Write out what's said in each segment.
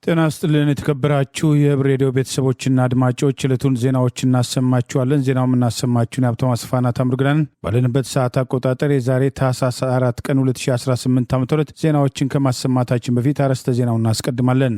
ጤና ይስጥልን የተከበራችሁ የብሬዲዮ ቤተሰቦችና አድማጮች ዕለቱን ዜናዎችን እናሰማችኋለን። ዜናውን እናሰማችሁን ሀብታሙ አስፋና ታምርግናን ባለንበት ሰዓት አቆጣጠር የዛሬ ታህሳስ 4 ቀን 2018 ዓ.ም ዜናዎችን ከማሰማታችን በፊት አርዕስተ ዜናውን እናስቀድማለን።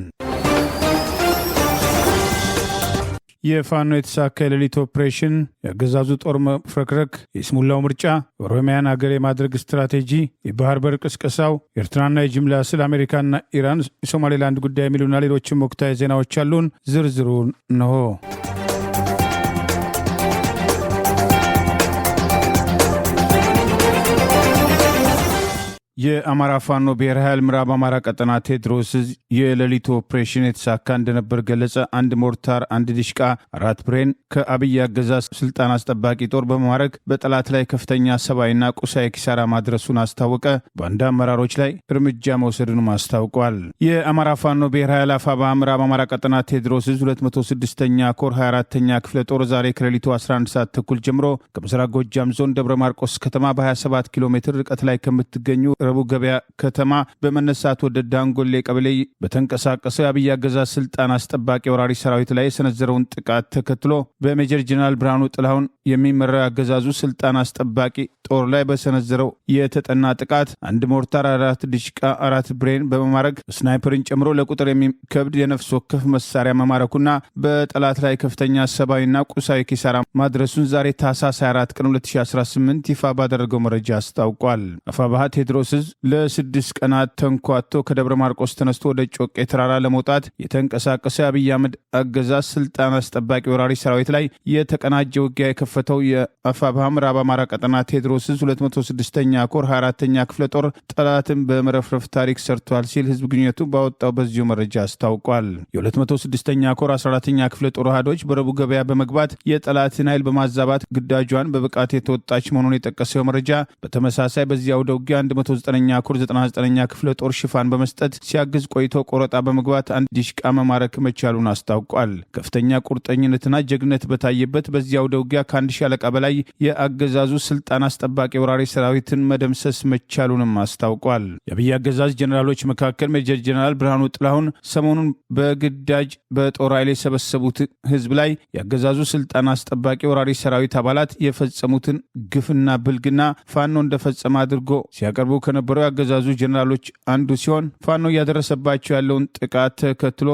የፋኖ የተሳካ የሌሊት ኦፕሬሽን፣ የአገዛዙ ጦር መፍረክረክ፣ የስሙላው ምርጫ፣ ኦሮሚያን ሀገር የማድረግ ስትራቴጂ፣ የባህር በር ቅስቀሳው፣ ኤርትራና የጅምላ እስር፣ አሜሪካና ኢራን፣ የሶማሌላንድ ጉዳይ የሚሉና ሌሎችም ወቅታዊ ዜናዎች አሉን። ዝርዝሩን እንሆ። የአማራ ፋኖ ብሔራዊ ኃይል ምዕራብ አማራ ቀጠና ቴዎድሮስ የሌሊቱ ኦፕሬሽን የተሳካ እንደነበር ገለጸ። 1 ሞርታር፣ 1 ዲሽቃ፣ 4 ብሬን ከአብይ አገዛዝ ስልጣን አስጠባቂ ጦር በመማረክ በጠላት ላይ ከፍተኛ ሰብአዊና ቁሳዊ ኪሳራ ማድረሱን አስታወቀ። በአንድ አመራሮች ላይ እርምጃ መውሰዱንም አስታውቋል። የአማራ ፋኖ ብሔራዊ ኃይል አፋባ ምዕራብ አማራ ቀጠና ቴዎድሮስ 206ኛ ኮር 24ኛ ክፍለ ጦር ዛሬ ከሌሊቱ 11 ሰዓት ተኩል ጀምሮ ከምስራቅ ጎጃም ዞን ደብረ ማርቆስ ከተማ በ27 ኪሎ ሜትር ርቀት ላይ ከምትገኙ ረቡዕ ገበያ ከተማ በመነሳት ወደ ዳንጎሌ ቀበሌ በተንቀሳቀሰው የአብይ አገዛዝ ስልጣን አስጠባቂ ወራሪ ሰራዊት ላይ የሰነዘረውን ጥቃት ተከትሎ በሜጀር ጀነራል ብርሃኑ ጥላሁን የሚመራው አገዛዙ ስልጣን አስጠባቂ ጦር ላይ በሰነዘረው የተጠና ጥቃት 1 ሞርታር፣ 4 ዲሽቃ፣ 4 ብሬን በመማረክ ስናይፐርን ጨምሮ ለቁጥር የሚከብድ የነፍስ ወከፍ መሳሪያ መማረኩና በጠላት ላይ ከፍተኛ ሰብአዊና ቁሳዊ ኪሳራ ማድረሱን ዛሬ ታህሳስ 24 ቀን 2018 ይፋ ባደረገው መረጃ አስታውቋል። አፋባሃ ቴዎድሮስ ለ6 ቀናት ተንኳቶ ከደብረ ማርቆስ ተነስቶ ወደ ጮቄ ተራራ ለመውጣት የተንቀሳቀሰ የአብይ አህመድ አገዛዝ ስልጣን አስጠባቂ ወራሪ ሰራዊት ላይ የተቀናጀ ውጊያ የከፈተው የአፋብኃ ምዕራብ አማራ ቀጠና ቴዎድሮስ 206ኛ ኮር 24ኛ ክፍለ ጦር ጠላትን በመረፍረፍ ታሪክ ሰርቷል ሲል ህዝብ ግንኙነቱ ባወጣው በዚሁ መረጃ አስታውቋል። የ206ኛ ኮር 14ኛ ክፍለ ጦር አሃዶች በረቡዕ ገበያ በመግባት የጠላትን ኃይል በማዛባት ግዳጇን በብቃት የተወጣች መሆኑን የጠቀሰው መረጃ በተመሳሳይ በዚያ አውደ ውጊያ 109ኛ ኮር 99ኛ ክፍለ ጦር ሽፋን በመስጠት ሲያግዝ ቆይቶ ቆረጣ በመግባት 1 ዲሽቃ መማረክ መቻሉን አስታውቋል። ከፍተኛ ቁርጠኝነትና ጀግነት በታየበት በዚያው ደውጊያ ከ1 ሻለቃ በላይ የአገዛዙ ስልጣን አስጠባቂ ወራሪ ሰራዊትን መደምሰስ መቻሉንም አስታውቋል። የአብይ አገዛዝ ጀነራሎች መካከል ሜጀር ጀነራል ብርሃኑ ጥላሁን ሰሞኑን በግዳጅ በጦር ኃይል የሰበሰቡት ህዝብ ላይ የአገዛዙ ስልጣን አስጠባቂ ወራሪ ሰራዊት አባላት የፈጸሙትን ግፍና ብልግና ፋኖ እንደፈጸመ አድርጎ ሲያቀርቡ ከነበረው ያገዛዙ ጀነራሎች አንዱ ሲሆን ፋኖ እያደረሰባቸው ያለውን ጥቃት ተከትሎ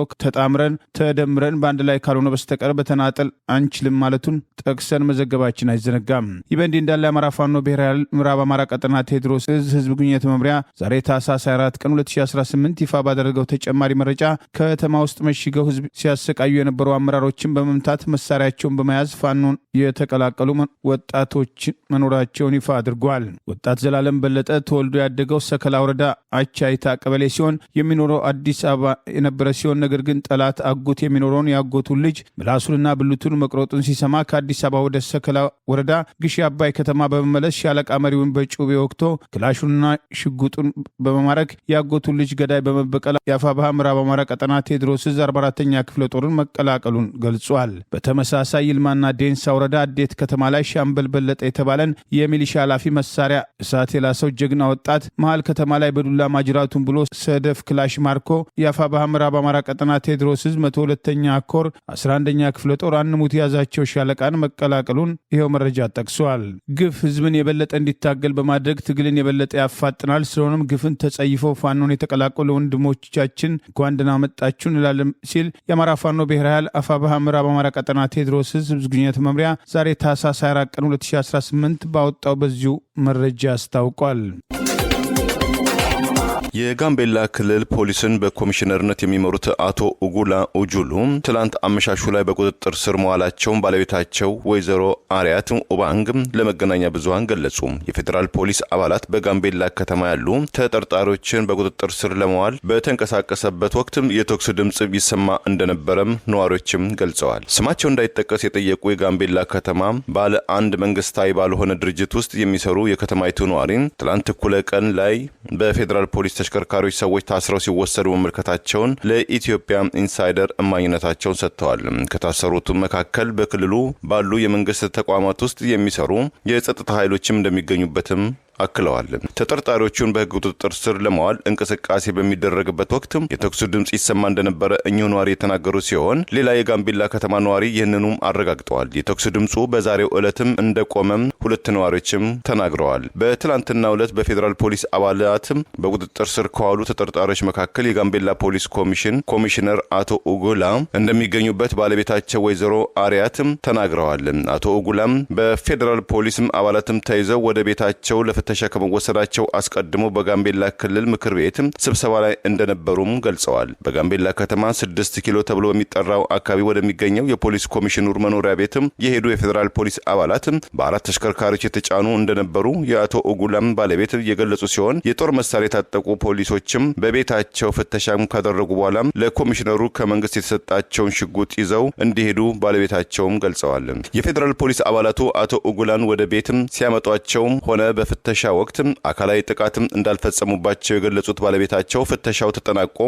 ተደምረን በአንድ ላይ ካልሆነ በስተቀር በተናጠል አንችልም ማለቱን ጠቅሰን መዘገባችን አይዘነጋም። ይህ በእንዲህ እንዳለ የአማራ ፋኖ ብሔራዊ ምዕራብ አማራ ቀጠና ቴዎድሮስ ህዝብ ግንኙነት መምሪያ ዛሬ ታህሳስ 24 ቀን 2018 ይፋ ባደረገው ተጨማሪ መረጃ ከተማ ውስጥ መሽገው ህዝብ ሲያሰቃዩ የነበሩ አመራሮችን በመምታት መሳሪያቸውን በመያዝ ፋኖን የተቀላቀሉ ወጣቶች መኖራቸውን ይፋ አድርጓል። ወጣት ዘላለም በለጠ ተወልዶ ያደገው ሰከላ ወረዳ አቻይታ ቀበሌ ሲሆን የሚኖረው አዲስ አበባ የነበረ ሲሆን ነገር ግን ጠላት አጎት የሚኖረውን ያጎቱን ልጅ ምላሱንና ብልቱን መቅረጡን ሲሰማ ከአዲስ አበባ ወደ ሰከላ ወረዳ ግሺ አባይ ከተማ በመመለስ ሻለቃ መሪውን በጩቤ ወቅቶ ክላሹንና ሽጉጡን በመማረክ ያጎቱን ልጅ ገዳይ በመበቀል የአፋብኃ ምዕራብ አማራ ቀጠና ቴዎድሮስ 44ኛ ክፍለ ጦርን መቀላቀሉን ገልጿል። በተመሳሳይ ይልማና ዴንሳ ወረዳ አዴት ከተማ ላይ ሻምበል በለጠ የተባለን የሚሊሻ ኃላፊ መሳሪያ እሳት የላሰው ጀግና ወጣት መሃል ከተማ ላይ በዱላ ማጅራቱን ብሎ ሰደፍ ክላሽ ማርኮ የአፋብኃ ምዕራብ አማራ ቀጠና ቴዎድሮስ 102ኛ ኮር 11ኛ ክፍለ ጦር አንሙት ያዛቸው ሻለቃን መቀላቀሉን ይሄው መረጃ ጠቅሷል። ግፍ ህዝብን የበለጠ እንዲታገል በማድረግ ትግልን የበለጠ ያፋጥናል። ስለሆነም ግፍን ተጸይፈው ፋኖን የተቀላቀሉ ወንድሞቻችን እንኳን ደህና መጣችሁ እንላለን ሲል የአማራ ፋኖ ብሔራዊ ኃይል አፋብኃ ምዕራብ አማራ ቀጠና ቴዎድሮስ ህዝብ ግንኙነት መምሪያ ዛሬ ታህሳስ 24 ቀን 2018 ባወጣው በዚሁ መረጃ አስታውቋል። የጋምቤላ ክልል ፖሊስን በኮሚሽነርነት የሚመሩት አቶ ኡጉላ ኡጁሉ ትላንት አመሻሹ ላይ በቁጥጥር ስር መዋላቸውን ባለቤታቸው ወይዘሮ አሪያት ኦባንግ ለመገናኛ ብዙሃን ገለጹ። የፌዴራል ፖሊስ አባላት በጋምቤላ ከተማ ያሉ ተጠርጣሪዎችን በቁጥጥር ስር ለመዋል በተንቀሳቀሰበት ወቅት የተኩስ ድምጽ ይሰማ እንደነበረም ነዋሪዎችም ገልጸዋል። ስማቸው እንዳይጠቀስ የጠየቁ የጋምቤላ ከተማ ባለ አንድ መንግስታዊ ባልሆነ ድርጅት ውስጥ የሚሰሩ የከተማይቱ ነዋሪ ትላንት እኩለ ቀን ላይ በፌዴራል ፖሊስ ተሽከርካሪዎች ሰዎች ታስረው ሲወሰዱ መመልከታቸውን ለኢትዮጵያ ኢንሳይደር እማኝነታቸውን ሰጥተዋል። ከታሰሩት መካከል በክልሉ ባሉ የመንግስት ተቋማት ውስጥ የሚሰሩ የጸጥታ ኃይሎችም እንደሚገኙበትም አክለዋል። ተጠርጣሪዎቹን በህግ ቁጥጥር ስር ለማዋል እንቅስቃሴ በሚደረግበት ወቅት የተኩስ ድምጽ ይሰማ እንደነበረ እኚሁ ነዋሪ የተናገሩ ሲሆን ሌላ የጋምቤላ ከተማ ነዋሪ ይህንኑም አረጋግጠዋል። የተኩስ ድምጹ በዛሬው ዕለትም እንደቆመም ሁለት ነዋሪዎችም ተናግረዋል። በትላንትናው ዕለት በፌዴራል ፖሊስ አባላት በቁጥጥር ስር ከዋሉ ተጠርጣሪዎች መካከል የጋምቤላ ፖሊስ ኮሚሽነር አቶ ኡጉላ እንደሚገኙበት ባለቤታቸው ወይዘሮ አሪያት ተናግረዋል። አቶ ኡጉላም በፌዴራል ፖሊስም አባላትም ተይዘው ወደ ቤታቸው ለፍተሻ ከመወሰዳቸው አስቀድሞ በጋምቤላ ክልል ምክር ቤት ስብሰባ ላይ እንደነበሩም ገልጸዋል። በጋምቤላ ከተማ 6 ኪሎ ተብሎ በሚጠራው አካባቢ ወደሚገኘው የፖሊስ ኮሚሽነሩ መኖሪያ ቤትም የሄዱ የፌዴራል ፖሊስ አባላት በአራት ተሽከርካሪዎች የተጫኑ እንደነበሩ የአቶ ኡጉላም ባለቤት የገለጹ ሲሆን የጦር መሳሪያ የታጠቁ ፖሊሶችም በቤታቸው ፍተሻም ካደረጉ በኋላ ለኮሚሽነሩ ከመንግስት የተሰጣቸውን ሽጉጥ ይዘው እንዲሄዱ ባለቤታቸውም ገልጸዋል። የፌዴራል ፖሊስ አባላቱ አቶ ኡጉላን ወደ ቤትም ሲያመጧቸው ሆነ በፍተሻ ወቅት አካላዊ ጥቃትም እንዳልፈጸሙባቸው የገለጹት ባለቤታቸው ፍተሻው ተጠናቆ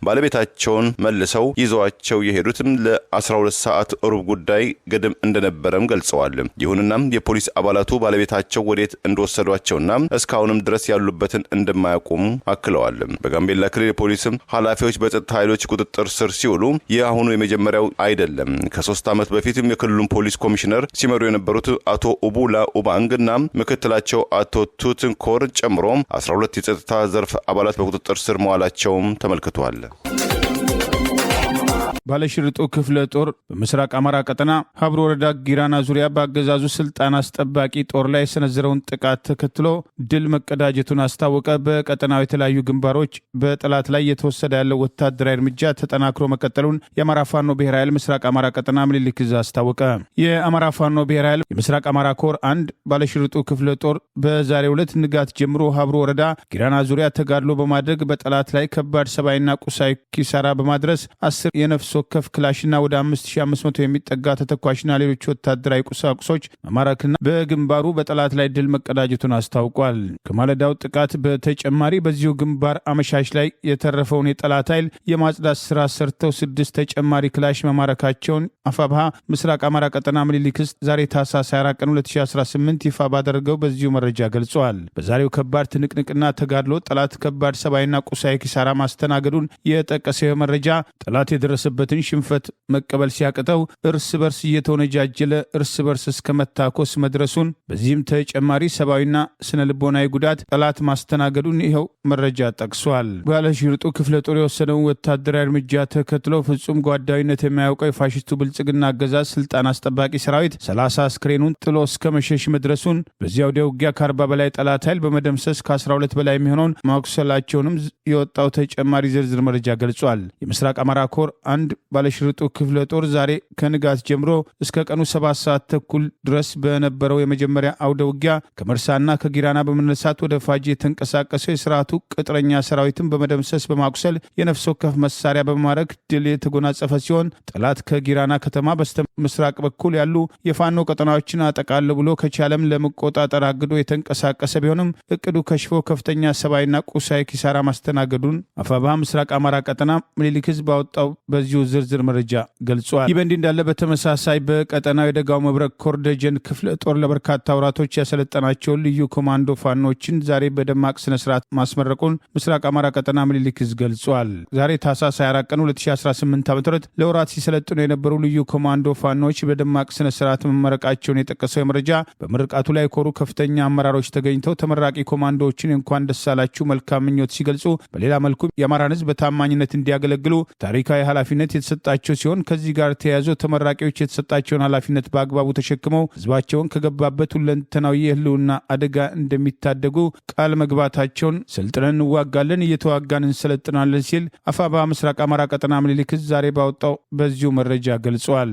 ባለቤታቸውን መልሰው ይዘዋቸው የሄዱትም ለ12 ሰዓት ሩብ ጉዳይ ገደም እንደነበረም ገልጸዋል። ይሁንና የፖሊስ አባላቱ ባለቤታቸው ወዴት እንደወሰዷቸውና እስካሁንም ድረስ ያሉበትን እንደማያውቁም አክለዋል። በጋምቤላ ክልል የፖሊስ ኃላፊዎች በጸጥታ ኃይሎች ቁጥጥር ስር ሲውሉ የአሁኑ የመጀመሪያው አይደለም። ከ3 ዓመት በፊትም የክልሉን ፖሊስ ኮሚሽነር ሲመሩ የነበሩት አቶ ኡቡላ ኡባንግና ምክትላቸው አቶ ቱትንኮር ጨምሮ 12 የጸጥታ ዘርፍ አባላት በቁጥጥር ስር መዋላቸውም ተመልክቷል። ባለሽርጡ ክፍለ ጦር በምስራቅ አማራ ቀጠና ሀብሮ ወረዳ ጊራና ዙሪያ በአገዛዙ ስልጣን አስጠባቂ ጦር ላይ የሰነዘረውን ጥቃት ተከትሎ ድል መቀዳጀቱን አስታወቀ። በቀጠናው የተለያዩ ግንባሮች በጠላት ላይ የተወሰደ ያለው ወታደራዊ እርምጃ ተጠናክሮ መቀጠሉን የአማራ ፋኖ ብሔራዊ ኃይል ምስራቅ አማራ ቀጠና ምኒልክ ዕዝ አስታወቀ። የአማራ ፋኖ ብሔራዊ ኃይል የምስራቅ አማራ ኮር አንድ ባለሽርጡ ክፍለ ጦር በዛሬው ዕለት ንጋት ጀምሮ ሀብሮ ወረዳ ጊራና ዙሪያ ተጋድሎ በማድረግ በጠላት ላይ ከባድ ሰብአዊና ቁሳዊ ኪሳራ በማድረስ 10 የነፍስ ወከፍ ክላሽና ወደ 5500 የሚጠጋ ተተኳሽና ሌሎች ወታደራዊ ቁሳቁሶች መማረክና በግንባሩ በጠላት ላይ ድል መቀዳጀቱን አስታውቋል። ከማለዳው ጥቃት በተጨማሪ በዚሁ ግንባር አመሻሽ ላይ የተረፈውን የጠላት ኃይል የማጽዳት ስራ ሰርተው 6 ተጨማሪ ክላሽ መማረካቸውን አፋብሃ ምስራቅ አማራ ቀጠና ምኒልክ ዕዝ ዛሬ ታህሳስ 24 ቀን 2018 ይፋ ባደረገው በዚሁ መረጃ ገልጿል። በዛሬው ከባድ ትንቅንቅና ተጋድሎ ጠላት ከባድ ሰብአዊና ቁሳዊ ኪሳራ ማስተናገዱን የጠቀሰው መረጃ ጠላት የደረሰበትን ሽንፈት መቀበል ሲያቅተው እርስ በርስ እየተወነጃጀለ እርስ በርስ እስከ መታኮስ መድረሱን በዚህም ተጨማሪ ሰብአዊና ስነ ልቦናዊ ጉዳት ጠላት ማስተናገዱን ይኸው መረጃ ጠቅሷል። ባለሽርጡ ክፍለ ጦር የወሰደውን ወታደራዊ እርምጃ ተከትሎ ፍጹም ጓዳዊነት የማያውቀው የፋሽስቱ ብልጽግና አገዛዝ ስልጣን አስጠባቂ ሰራዊት 30 አስክሬኑን ጥሎ እስከ መሸሽ መድረሱን በዚያው ውጊያ ከ40 በላይ ጠላት ኃይል በመደምሰስ ከ12 በላይ የሚሆነውን ማቁሰላቸውንም የወጣው ተጨማሪ ዝርዝር መረጃ ገልጿል። የምስራቅ አማራ ኮር አንድ ባለሽርጡ ክፍለ ጦር ዛሬ ከንጋት ጀምሮ እስከ ቀኑ 7 ሰዓት ተኩል ድረስ በነበረው የመጀመሪያ አውደ ውጊያ ከመርሳና ከጊራና በመነሳት ወደ ፋጂ የተንቀሳቀሰው የስርዓቱ ቅጥረኛ ሰራዊትን በመደምሰስ በማቁሰል የነፍስ ወከፍ መሳሪያ በማድረግ ድል የተጎናጸፈ ሲሆን ጠላት ከጊራና ከተማ በስተ ምስራቅ በኩል ያሉ የፋኖ ቀጠናዎችን አጠቃለሁ ብሎ ከቻለም ለመቆጣጠር አግዶ የተንቀሳቀሰ ቢሆንም እቅዱ ከሽፎ ከፍተኛ ሰብአዊና ቁሳዊ ኪሳራ ማስተናገዱን አፋብሃ ምስራቅ አማራ ቀጠና ምኒልክ ዕዝ ባወጣው በዚሁ ዝርዝር መረጃ ገልጿል። ይህ በእንዲህ እንዳለ በተመሳሳይ በቀጠናው የደጋው መብረቅ ኮር ደጀን ክፍለ ጦር ለበርካታ ወራቶች ያሰለጠናቸውን ልዩ ኮማንዶ ፋኖችን ዛሬ በደማቅ ስነስርዓት ማስመረቁን ምስራቅ አማራ ቀጠና ምኒልክ ዕዝ ገልጿል። ዛሬ ታህሳስ 24 ቀን 2018 ዓ.ም ለወራት ሲሰለጥኑ የነበሩ ልዩ ኮማንዶ ፋኖች በደማቅ ስነስርዓት መመረቃቸውን የጠቀሰው መረጃ በምርቃቱ ላይ ኮሩ ከፍተኛ አመራሮች ተገኝተው ተመራቂ ኮማንዶዎችን እንኳን ደስ አላችሁ መልካም ምኞት ሲገልጹ፣ በሌላ መልኩ የአማራን ሕዝብ በታማኝነት እንዲያገለግሉ ታሪካዊ ኃላፊነት የተሰጣቸው ሲሆን ከዚህ ጋር ተያይዞ ተመራቂዎች የተሰጣቸውን ኃላፊነት በአግባቡ ተሸክመው ህዝባቸውን ከገባበት ሁለንተናዊ የህልውና አደጋ እንደሚታደጉ ቃል መግባታቸውን ሰልጥነን እንዋጋለን፣ እየተዋጋን እንሰለጥናለን ሲል አፋብሃ ምስራቅ አማራ ቀጠና ምኒልክ ዕዝ ዛሬ ባወጣው በዚሁ መረጃ ገልጿል።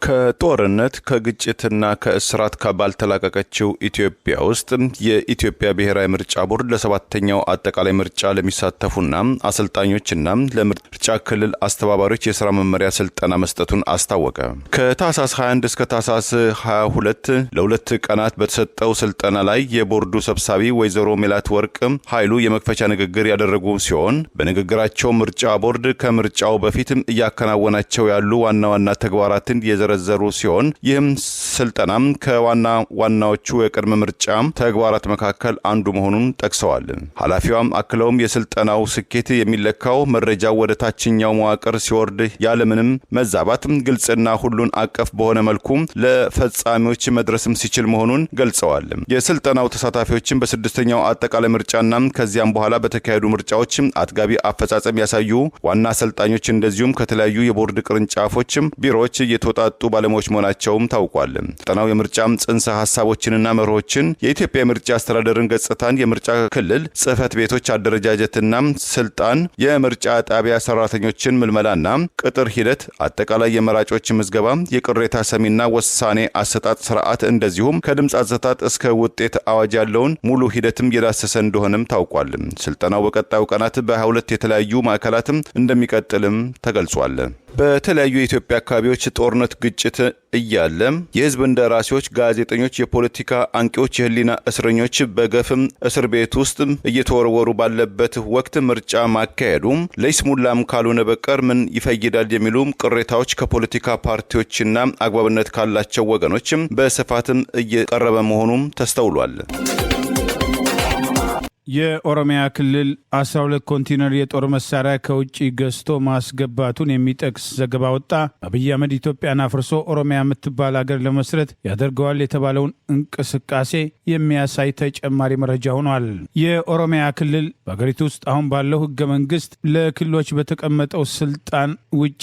ከጦርነት ከግጭትና ከእስራት ባልተላቀቀችው ኢትዮጵያ ውስጥ የኢትዮጵያ ብሔራዊ ምርጫ ቦርድ ለ7ኛው አጠቃላይ ምርጫ ለሚሳተፉና አሰልጣኞችና ለምርጫ ክልል አስተባባሪዎች የሥራ መመሪያ ስልጠና መስጠቱን አስታወቀ። ከታህሳስ 21 እስከ ታህሳስ 22 ለሁለት ቀናት በተሰጠው ስልጠና ላይ የቦርዱ ሰብሳቢ ወይዘሮ ሜላት ወርቅ ኃይሉ የመክፈቻ ንግግር ያደረጉ ሲሆን በንግግራቸው ምርጫ ቦርድ ከምርጫው በፊት እያከናወናቸው ያሉ ዋና ዋና ተግባራትን የዘረዘሩ ሲሆን ይህም ስልጠናም ከዋና ዋናዎቹ የቅድመ ምርጫ ተግባራት መካከል አንዱ መሆኑን ጠቅሰዋል። ኃላፊዋም አክለውም የስልጠናው ስኬት የሚለካው መረጃው ወደ ታችኛው መዋቅር ሲወርድ ያለምንም መዛባት ግልጽና ሁሉን አቀፍ በሆነ መልኩ ለፈጻሚዎች መድረስም ሲችል መሆኑን ገልጸዋል። የስልጠናው ተሳታፊዎችም በስድስተኛው አጠቃላይ ምርጫና ከዚያም በኋላ በተካሄዱ ምርጫዎች አጥጋቢ አፈጻጸም ያሳዩ ዋና አሰልጣኞች እንደዚሁም ከተለያዩ የቦርድ ቅርንጫፎች ቢሮዎች የተወጣጡ ባለሙያዎች መሆናቸውም ታውቋል። ስልጠናው የምርጫ ጽንሰ ሐሳቦችንና መርሆችን፣ የኢትዮጵያ ምርጫ አስተዳደርን ገጽታን፣ የምርጫ ክልል ጽህፈት ቤቶች አደረጃጀትና ስልጣን፣ የምርጫ ጣቢያ ሰራተኞችን ምልመላና ቅጥር ሂደት፣ አጠቃላይ የመራጮች ምዝገባ፣ የቅሬታ ሰሚና ውሳኔ አሰጣጥ ስርዓት እንደዚሁም ከድምጽ አሰጣጥ እስከ ውጤት አዋጅ ያለውን ሙሉ ሂደትም የዳሰሰ እንደሆነም ታውቋል። ስልጠናው በቀጣዩ ቀናት በ22 የተለያዩ ማዕከላትም እንደሚቀጥልም ተገልጿል። በተለያዩ የኢትዮጵያ አካባቢዎች ጦርነት፣ ግጭት እያለ የህዝብ እንደራሴዎች፣ ጋዜጠኞች፣ የፖለቲካ አንቂዎች፣ የህሊና እስረኞች በገፍም እስር ቤት ውስጥ እየተወረወሩ ባለበት ወቅት ምርጫ ማካሄዱ ለይስሙላም ካልሆነ በቀር ምን ይፈይዳል የሚሉ ቅሬታዎች ከፖለቲካ ፓርቲዎችና አግባብነት ካላቸው ወገኖች በስፋትም እየቀረበ መሆኑም ተስተውሏል። የኦሮሚያ ክልል 12 ኮንቴነር የጦር መሳሪያ ከውጭ ገዝቶ ማስገባቱን የሚጠቅስ ዘገባ ወጣ። አብይ አህመድ ኢትዮጵያን አፍርሶ ኦሮሚያ የምትባል ሀገር ለመስረት ያደርገዋል የተባለውን እንቅስቃሴ የሚያሳይ ተጨማሪ መረጃ ሆኗል። የኦሮሚያ ክልል በሀገሪቱ ውስጥ አሁን ባለው ህገ መንግስት ለክልሎች በተቀመጠው ስልጣን ውጪ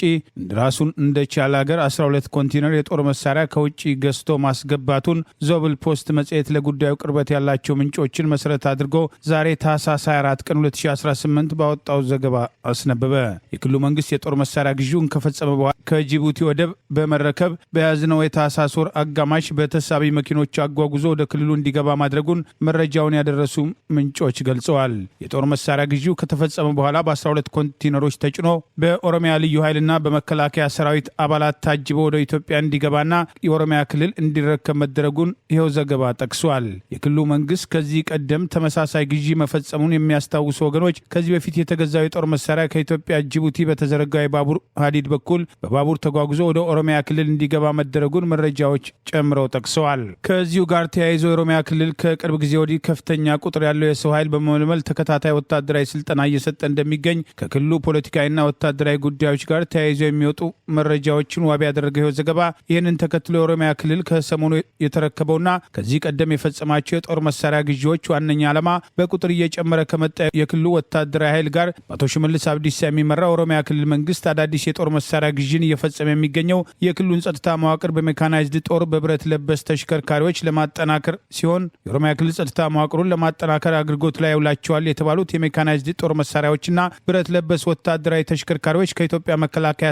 ራሱን እንደቻለ ሀገር 12 ኮንቴነር የጦር መሳሪያ ከውጭ ገዝቶ ማስገባቱን ዞብል ፖስት መጽሔት ለጉዳዩ ቅርበት ያላቸው ምንጮችን መሰረት አድርጎ ዛሬ ታህሳስ 24 ቀን 2018 ባወጣው ዘገባ አስነበበ። የክልሉ መንግስት የጦር መሳሪያ ግዢውን ከፈጸመ በኋላ ከጅቡቲ ወደብ በመረከብ በያዝነው የታህሳስ ወር አጋማሽ በተሳቢ መኪኖች አጓጉዞ ወደ ክልሉ እንዲገባ ማድረጉን መረጃውን ያደረሱ ምንጮች ገልጸዋል። የጦር መሳሪያ ግዢው ከተፈጸመ በኋላ በ12 ኮንቴነሮች ተጭኖ በኦሮሚያ ልዩ ኃይልና በመከላከያ ሰራዊት አባላት ታጅቦ ወደ ኢትዮጵያ እንዲገባና የኦሮሚያ ክልል እንዲረከብ መደረጉን ይኸው ዘገባ ጠቅሷል። የክልሉ መንግስት ከዚህ ቀደም ተመሳሳይ ግዢ መፈጸሙን የሚያስታውሱ ወገኖች ከዚህ በፊት የተገዛው የጦር መሳሪያ ከኢትዮጵያ ጅቡቲ በተዘረጋው የባቡር ሀዲድ በኩል በባቡር ተጓጉዞ ወደ ኦሮሚያ ክልል እንዲገባ መደረጉን መረጃዎች ጨምረው ጠቅሰዋል። ከዚሁ ጋር ተያይዞ የኦሮሚያ ክልል ከቅርብ ጊዜ ወዲህ ከፍተኛ ቁጥር ያለው የሰው ኃይል በመመልመል ተከታታይ ወታደራዊ ስልጠና እየሰጠ እንደሚገኝ ከክልሉ ፖለቲካዊና ወታደራዊ ጉዳዮች ጋር ተያይዞ የሚወጡ መረጃዎችን ዋቢ ያደረገው ዘገባ ይህንን ተከትሎ የኦሮሚያ ክልል ከሰሞኑ የተረከበውና ከዚህ ቀደም የፈጸማቸው የጦር መሳሪያ ግዢዎች ዋነኛ ዓላማ በቁጥር እየጨመረ ከመጣ የክልሉ ወታደራዊ ኃይል ጋር በአቶ ሽመልስ አብዲሳ የሚመራ ኦሮሚያ ክልል መንግስት አዳዲስ የጦር መሳሪያ ግዢን እየፈጸመ የሚገኘው የክልሉን ጸጥታ መዋቅር በሜካናይዝድ ጦር በብረት ለበስ ተሽከርካሪዎች ለማጠናከር ሲሆን የኦሮሚያ ክልል ጸጥታ መዋቅሩን ለማጠናከር አገልግሎት ላይ ያውላቸዋል የተባሉት የሜካናይዝድ ጦር መሳሪያዎችና ብረት ለበስ ወታደራዊ ተሽከርካሪዎች ከኢትዮጵያ መከላከያ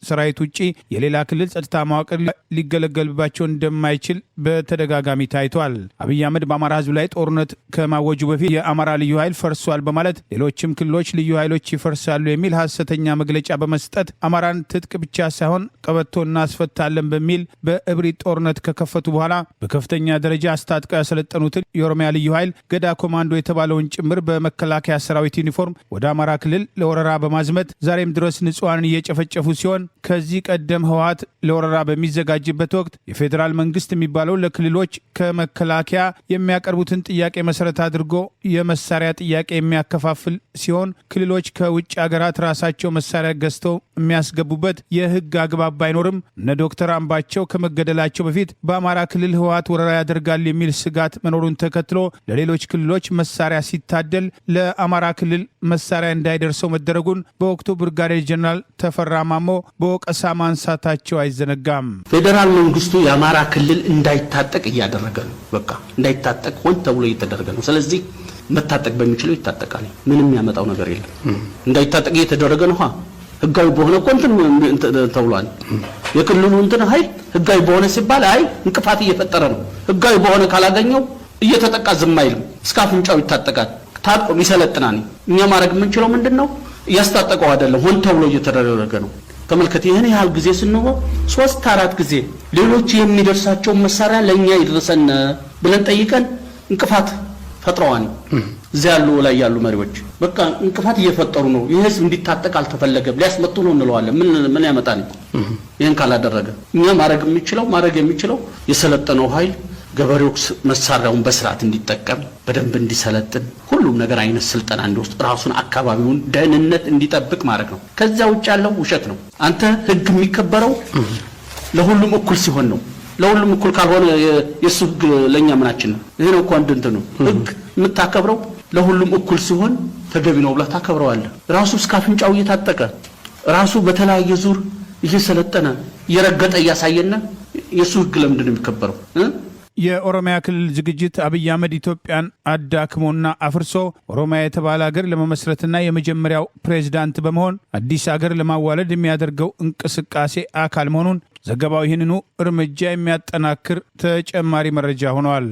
ሰራዊት ውጪ የሌላ ክልል ጸጥታ መዋቅር ሊገለገልባቸው እንደማይችል በተደጋጋሚ ታይቷል። አብይ አህመድ በአማራ ህዝብ ላይ ጦርነት ከማወጁ በፊት የአማራ ልዩ ኃይል ፈርሷል በማለት ሌሎችም ክልሎች ልዩ ኃይሎች ይፈርሳሉ የሚል ሐሰተኛ መግለጫ በመስጠት አማራን ትጥቅ ብቻ ሳይሆን ቀበቶ እናስፈታለን በሚል በእብሪት ጦርነት ከከፈቱ በኋላ በከፍተኛ ደረጃ አስታጥቀው ያሰለጠኑትን የኦሮሚያ ልዩ ኃይል ገዳ ኮማንዶ የተባለውን ጭምር በመከላከያ ሰራዊት ዩኒፎርም ወደ አማራ ክልል ለወረራ በማዝመት ዛሬም ድረስ ንጹሃንን እየጨፈጨፉ ሲሆን ከዚህ ቀደም ህወሓት ለወረራ በሚዘጋጅበት ወቅት የፌዴራል መንግስት የሚባለው ለክልሎች ከመከላከያ የሚያቀርቡትን ጥያቄ መሰረት አድርጎ የመሳሪያ ጥያቄ የሚያከፋፍል ሲሆን ክልሎች ከውጭ ሀገራት ራሳቸው መሳሪያ ገዝተው የሚያስገቡበት የህግ አግባብ ባይኖርም እነ ዶክተር አምባቸው ከመገደላቸው በፊት በአማራ ክልል ህወሓት ወረራ ያደርጋል የሚል ስጋት መኖሩን ተከትሎ ለሌሎች ክልሎች መሳሪያ ሲታደል ለአማራ ክልል መሳሪያ እንዳይደርሰው መደረጉን በወቅቱ ብርጋዴር ጀነራል ተፈራ ማሞ በወቀሳ ማንሳታቸው አይዘነጋም። ፌዴራል መንግስቱ የአማራ ክልል እንዳይታጠቅ እያደረገ ነው። በቃ እንዳይታጠቅ ሆን ተብሎ እየተደረገ ነው። ስለዚህ መታጠቅ በሚችለው ይታጠቃል። ምንም ያመጣው ነገር የለም። እንዳይታጠቅ እየተደረገ ነው። ህጋዊ በሆነ እንትን ተብሏል። የክልሉ እንትን ኃይል ህጋዊ በሆነ ሲባል አይ እንቅፋት እየፈጠረ ነው። ህጋዊ በሆነ ካላገኘው እየተጠቃ ዝም አይልም። እስከ አፍንጫው ይታጠቃል። ታጥቆ ይሰለጥናል። እኛ ማድረግ የምንችለው ምንድነው? እያስታጠቀው አይደለም፣ ሆን ተብሎ እየተደረገ ነው። ተመልከት፣ ይሄን ያህል ጊዜ ስንሆ 3-4 ጊዜ ሌሎች የሚደርሳቸው መሳሪያ ለኛ ይድረሰን ብለን ጠይቀን እንቅፋት ፈጥረዋል። እዚያ ያሉ ላይ ያሉ መሪዎች በቃ እንቅፋት እየፈጠሩ ነው። የህዝብ እንዲታጠቅ አልተፈለገም፣ ሊያስመጡ ነው እንለዋለን። ምን ያመጣል? ይሄን ካላደረገ እኛ ማድረግ የሚችለው የሰለጠነው ኃይል ገበሬው መሳሪያውን በስርዓት እንዲጠቀም በደንብ እንዲሰለጥን ሁሉም ነገር አይነት ስልጠና እንዲወስድ ራሱን አካባቢውን ደህንነት እንዲጠብቅ ማድረግ ነው። ከዛ ውጭ ያለው ውሸት ነው። አንተ ህግ የሚከበረው ለሁሉም እኩል ሲሆን ነው። ለሁሉም እኩል ካልሆነ የሱ ህግ ለኛ ምናችን ነው? ይሄ ነው እኮ አንድ እንትን ነው። ህግ የምታከብረው ለሁሉም እኩል ሲሆን ተገቢ ነው ብለህ ታከብረዋለህ። ራሱ እስከ አፍንጫው እየታጠቀ ራሱ በተለያየ ዙር እየሰለጠነ እየረገጠ እያሳየና የሱ ህግ ለምንድን ነው የሚከበረው? የኦሮሚያ ክልል ዝግጅት አብይ አህመድ ኢትዮጵያን አዳክሞና አፍርሶ ኦሮሚያ የተባለ ሀገር ለመመስረትና የመጀመሪያው ፕሬዝዳንት በመሆን አዲስ ሀገር ለማዋለድ የሚያደርገው እንቅስቃሴ አካል መሆኑን ዘገባው ይህንኑ እርምጃ የሚያጠናክር ተጨማሪ መረጃ ሆነዋል።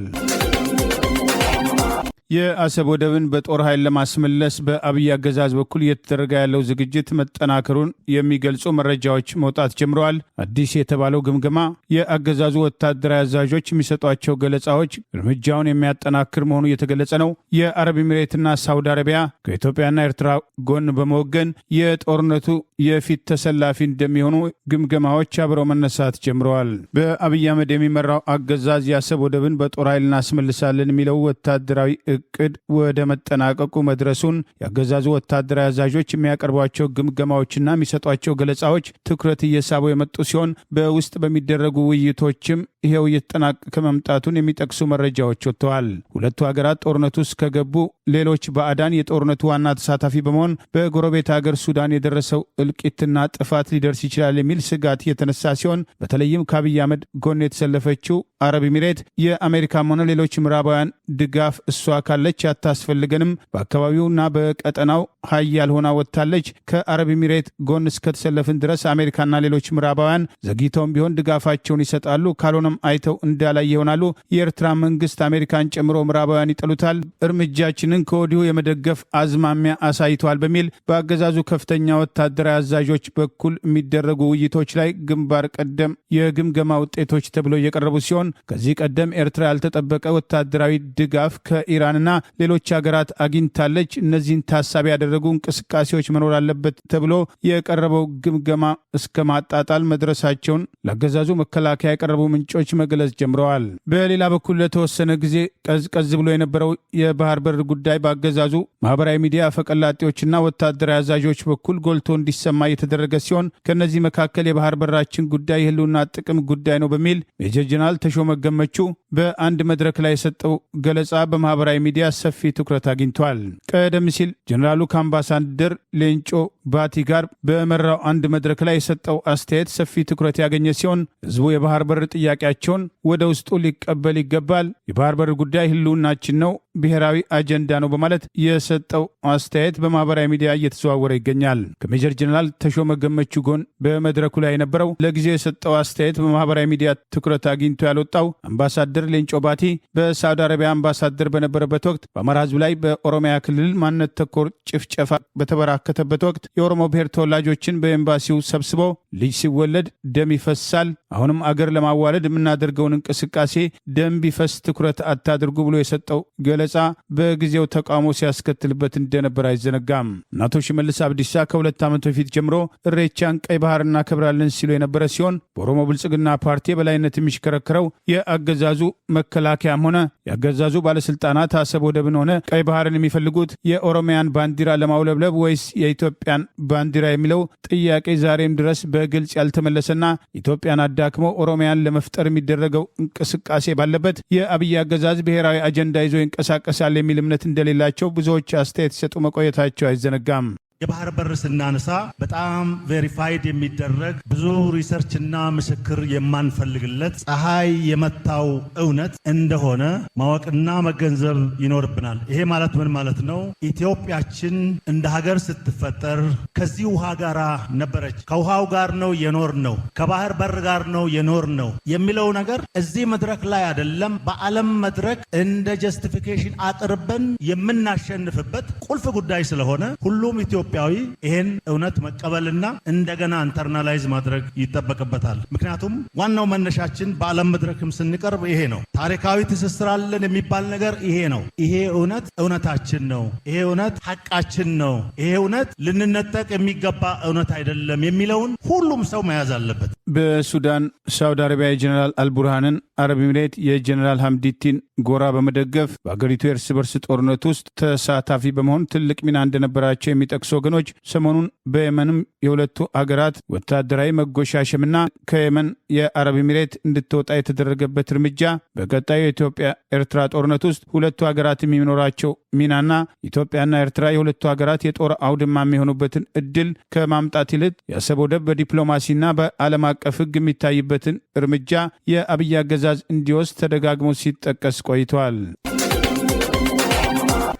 የአሰብ ወደብን በጦር ኃይል ለማስመለስ በአብይ አገዛዝ በኩል እየተደረገ ያለው ዝግጅት መጠናከሩን የሚገልጹ መረጃዎች መውጣት ጀምረዋል። አዲስ የተባለው ግምገማ የአገዛዙ ወታደራዊ አዛዦች የሚሰጧቸው ገለጻዎች እርምጃውን የሚያጠናክር መሆኑ እየተገለጸ ነው። የአረብ ኤሚሬትና ሳውዲ አረቢያ ከኢትዮጵያና ኤርትራ ጎን በመወገን የጦርነቱ የፊት ተሰላፊ እንደሚሆኑ ግምገማዎች አብረው መነሳት ጀምረዋል። በአብይ አህመድ የሚመራው አገዛዝ የአሰብ ወደብን በጦር ኃይል እናስመልሳለን የሚለው ወታደራዊ እቅድ ወደ መጠናቀቁ መድረሱን የአገዛዙ ወታደራዊ አዛዦች የሚያቀርቧቸው ግምገማዎችና የሚሰጧቸው ገለጻዎች ትኩረት እየሳቡ የመጡ ሲሆን በውስጥ በሚደረጉ ውይይቶችም ይሄው እየተጠናቀቀ መምጣቱን የሚጠቅሱ መረጃዎች ወጥተዋል። ሁለቱ ሀገራት ጦርነቱ ውስጥ ከገቡ ሌሎች ባዕዳን የጦርነቱ ዋና ተሳታፊ በመሆን በጎረቤት ሀገር ሱዳን የደረሰው እልቂትና ጥፋት ሊደርስ ይችላል የሚል ስጋት የተነሳ ሲሆን በተለይም ከአብይ አህመድ ጎን የተሰለፈችው አረብ ኤሚሬት የአሜሪካም ሆነ ሌሎች ምዕራባውያን ድጋፍ እሷ ካለች አታስፈልገንም፣ በአካባቢውና በቀጠናው ሀያል ሆና ወጥታለች፣ ከአረብ ኤሚሬት ጎን እስከተሰለፍን ድረስ አሜሪካና ሌሎች ምዕራባውያን ዘግይተውም ቢሆን ድጋፋቸውን ይሰጣሉ፣ ካልሆነም አይተው እንዳላይ ይሆናሉ። የኤርትራ መንግስት አሜሪካን ጨምሮ ምዕራባውያን ይጠሉታል፣ እርምጃችንን ከወዲሁ የመደገፍ አዝማሚያ አሳይተዋል በሚል በአገዛዙ ከፍተኛ ወታደራዊ አዛዦች በኩል የሚደረጉ ውይይቶች ላይ ግንባር ቀደም የግምገማ ውጤቶች ተብለው እየቀረቡ ሲሆን ከዚህ ቀደም ኤርትራ ያልተጠበቀ ወታደራዊ ድጋፍ ከኢራንና ሌሎች ሀገራት አግኝታለች። እነዚህን ታሳቢ ያደረጉ እንቅስቃሴዎች መኖር አለበት ተብሎ የቀረበው ግምገማ እስከ ማጣጣል መድረሳቸውን ለአገዛዙ መከላከያ የቀረቡ ምንጮች መግለጽ ጀምረዋል። በሌላ በኩል ለተወሰነ ጊዜ ቀዝቀዝ ብሎ የነበረው የባህር በር ጉዳይ በአገዛዙ ማህበራዊ ሚዲያ አፈቀላጤዎችና ወታደራዊ አዛዦች በኩል ጎልቶ እንዲሰማ የተደረገ ሲሆን ከነዚህ መካከል የባህር በራችን ጉዳይ የህልውና ጥቅም ጉዳይ ነው በሚል ሜጀር ጀነራል ተሾመ ገመቹ በአንድ መድረክ ላይ የሰጠው ገለጻ በማህበራዊ ሚዲያ ሰፊ ትኩረት አግኝቷል። ቀደም ሲል ጀነራሉ ከአምባሳደር ሌንጮ ባቲ ጋር በመራው አንድ መድረክ ላይ የሰጠው አስተያየት ሰፊ ትኩረት ያገኘ ሲሆን ህዝቡ የባህር በር ጥያቄያቸውን ወደ ውስጡ ሊቀበል ይገባል፣ የባህር በር ጉዳይ ህልውናችን ነው፣ ብሔራዊ አጀንዳ ነው በማለት የሰጠው አስተያየት በማህበራዊ ሚዲያ እየተዘዋወረ ይገኛል። ከሜጀር ጀነራል ተሾመ ገመቹ ጎን በመድረኩ ላይ የነበረው ለጊዜው የሰጠው አስተያየት በማህበራዊ ሚዲያ ትኩረት አግኝቶ ያልወጣው አምባሳደር ሌንጮ ባቲ በሳውዲ አረቢያ አምባሳደር በነበረበት ወቅት በአማራ ህዝብ ላይ በኦሮሚያ ክልል ማንነት ተኮር ጭፍጨፋ በተበራከተበት ወቅት የኦሮሞ ብሔር ተወላጆችን በኤምባሲው ሰብስቦ ልጅ ሲወለድ ደም ይፈሳል፣ አሁንም አገር ለማዋለድ የምናደርገውን እንቅስቃሴ ደም ቢፈስ ትኩረት አታድርጉ ብሎ የሰጠው ገለጻ በጊዜው ተቃውሞ ሲያስከትልበት እንደነበር አይዘነጋም። አቶ ሽመልስ አብዲሳ ከ2 ዓመት በፊት ጀምሮ እሬቻን ቀይ ባህር እናከብራለን ሲሉ የነበረ ሲሆን በኦሮሞ ብልጽግና ፓርቲ በላይነት የሚሽከረከረው የአገዛዙ መከላከያም ሆነ የአገዛዙ ባለስልጣናት አሰብ ወደብን ሆነ ቀይ ባህርን የሚፈልጉት የኦሮሚያን ባንዲራ ለማውለብለብ ወይስ የኢትዮጵያን ባንዲራ የሚለው ጥያቄ ዛሬም ድረስ በግልጽ ያልተመለሰና ኢትዮጵያን አዳክሞ ኦሮሚያን ለመፍጠር የሚደረገው እንቅስቃሴ ባለበት የአብይ አገዛዝ ብሔራዊ አጀንዳ ይዞ ይንቀሳቀሳል የሚል እምነት እንደሌላቸው ብዙዎች አስተያየት ሲሰጡ መቆየታቸው አይዘነጋም። የባህር በር ስናነሳ በጣም ቬሪፋይድ የሚደረግ ብዙ ሪሰርችና ምስክር የማንፈልግለት ፀሐይ የመታው እውነት እንደሆነ ማወቅና መገንዘብ ይኖርብናል። ይሄ ማለት ምን ማለት ነው? ኢትዮጵያችን እንደ ሀገር ስትፈጠር ከዚህ ውሃ ጋር ነበረች። ከውሃው ጋር ነው የኖር ነው፣ ከባህር በር ጋር ነው የኖር ነው የሚለው ነገር እዚህ መድረክ ላይ አይደለም፣ በዓለም መድረክ እንደ ጀስቲፊኬሽን አቅርበን የምናሸንፍበት ቁልፍ ጉዳይ ስለሆነ ሁሉም ኢትዮጵያ ኢትዮጵያዊ ይሄን እውነት መቀበልና እንደገና ኢንተርናላይዝ ማድረግ ይጠበቅበታል። ምክንያቱም ዋናው መነሻችን በዓለም መድረክም ስንቀርብ ይሄ ነው። ታሪካዊ ትስስር አለን የሚባል ነገር ይሄ ነው። ይሄ እውነት እውነታችን ነው። ይሄ እውነት ሐቃችን ነው። ይሄ እውነት ልንነጠቅ የሚገባ እውነት አይደለም የሚለውን ሁሉም ሰው መያዝ አለበት። በሱዳን ሳውዲ አረቢያ የጀነራል አልቡርሃንን፣ አረብ ኤሚሬት የጀነራል ሐምዲቲን ጎራ በመደገፍ በአገሪቱ የእርስ በርስ ጦርነት ውስጥ ተሳታፊ በመሆን ትልቅ ሚና እንደነበራቸው የሚጠቅሱ ወገኖች ሰሞኑን በየመንም የሁለቱ አገራት ወታደራዊ መጎሻሸምና ከየመን የአረብ ኤሚሬት እንድትወጣ የተደረገበት እርምጃ በቀጣዩ የኢትዮጵያ ኤርትራ ጦርነት ውስጥ ሁለቱ ሀገራት የሚኖራቸው ሚናና ኢትዮጵያና ኤርትራ የሁለቱ ሀገራት የጦር አውድማ የሚሆኑበትን እድል ከማምጣት ይልቅ የአሰብ ወደብ በዲፕሎማሲና በዓለም አቀፍ ሕግ የሚታይበትን እርምጃ የአብይ አገዛዝ እንዲወስድ ተደጋግሞ ሲጠቀስ ቆይቷል።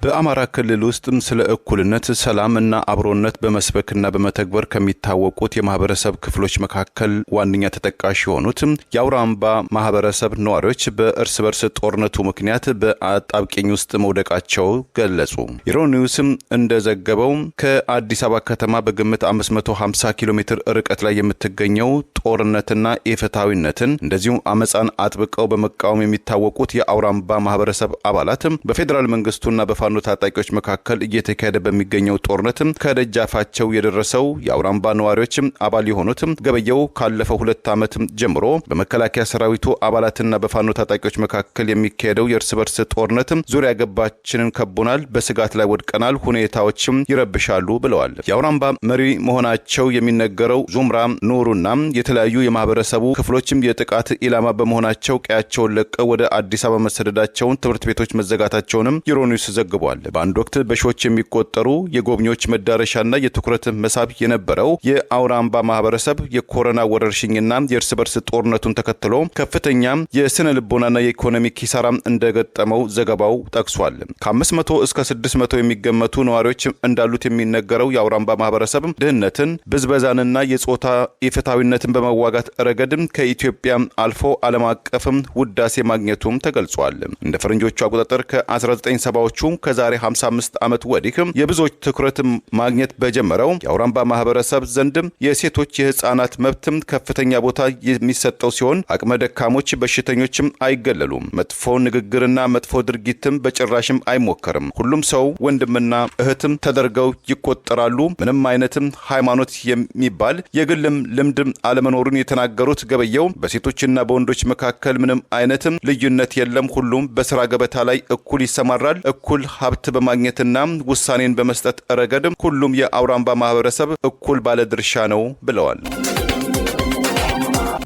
በአማራ ክልል ውስጥም ስለ እኩልነት፣ ሰላምና አብሮነት በመስበክና በመተግበር ከሚታወቁት የማህበረሰብ ክፍሎች መካከል ዋነኛ ተጠቃሽ የሆኑት የአውራምባ ማህበረሰብ ነዋሪዎች በእርስ በርስ ጦርነቱ ምክንያት በአጣብቂኝ ውስጥ መውደቃቸው ገለጹ። ኢሮኒውስም እንደዘገበው ከአዲስ አበባ ከተማ በግምት 550 ኪሎ ሜትር ርቀት ላይ የምትገኘው ጦርነትና ኢፍትሐዊነትን እንደዚሁም አመፃን አጥብቀው በመቃወም የሚታወቁት የአውራምባ ማህበረሰብ አባላት በፌዴራል መንግስቱና በፋኖ ታጣቂዎች መካከል እየተካሄደ በሚገኘው ጦርነት ከደጃፋቸው የደረሰው የአውራምባ ነዋሪዎች አባል የሆኑት ገበየው ካለፈው 2 ዓመት ጀምሮ በመከላከያ ሰራዊቱ አባላትና በፋኖ ታጣቂዎች መካከል የሚካሄደው የእርስ በርስ ጦርነት ዙሪያ ገባችንን ከቦናል፣ በስጋት ላይ ወድቀናል፣ ሁኔታዎችም ይረብሻሉ ብለዋል። የአውራምባ መሪ መሆናቸው የሚነገረው ዙምራ ኑሩና የተለያዩ የማህበረሰቡ ክፍሎችም የጥቃት ኢላማ በመሆናቸው ቀያቸውን ለቀው ወደ አዲስ አበባ መሰደዳቸውን፣ ትምህርት ቤቶች መዘጋታቸውንም ዩሮኒውስ ዘግቧል። በአንድ ወቅት በሺዎች የሚቆጠሩ የጎብኚዎች መዳረሻና የትኩረት መሳብ የነበረው የአውራምባ ማህበረሰብ የኮሮና ወረርሽኝና የእርስ በርስ ጦርነቱን ተከትሎ ከፍተኛ የስነ ልቦናና የኢኮኖሚ ኪሳራ እንደገጠመው ዘገባው ጠቅሷል። ከ500 እስከ 600 የሚገመቱ ነዋሪዎች እንዳሉት የሚነገረው የአውራምባ ማህበረሰብ ድህነትን፣ ብዝበዛንና የጾታ ኢፍትሐዊነትን በመዋጋት ረገድ ከኢትዮጵያ አልፎ ዓለም አቀፍም ውዳሴ ማግኘቱም ተገልጿል። እንደ ፈረንጆቹ አቆጣጠር ከ1970ዎቹ ከዛሬ 55 ዓመት ወዲህ የብዙዎች ትኩረት ማግኘት በጀመረው የአውራምባ ማህበረሰብ ዘንድ የሴቶች የህፃናት መብትም ከፍተኛ ቦታ የሚሰጠው ሲሆን አቅመ ደካሞች፣ በሽተኞችም አይገለሉም። መጥፎ ንግግርና መጥፎ ድርጊትም በጭራሽም አይሞከርም። ሁሉም ሰው ወንድምና እህትም ተደርገው ይቆጠራሉ። ምንም አይነትም ሃይማኖት የሚባል የግልም ልምድ አለመኖሩን የተናገሩት ገበየው በሴቶችና በወንዶች መካከል ምንም አይነትም ልዩነት የለም። ሁሉም በስራ ገበታ ላይ እኩል ይሰማራል። እኩል ሀብት በማግኘትና ውሳኔን በመስጠት ረገድ ሁሉም የአውራምባ ማህበረሰብ እኩል ባለድርሻ ነው ብለዋል።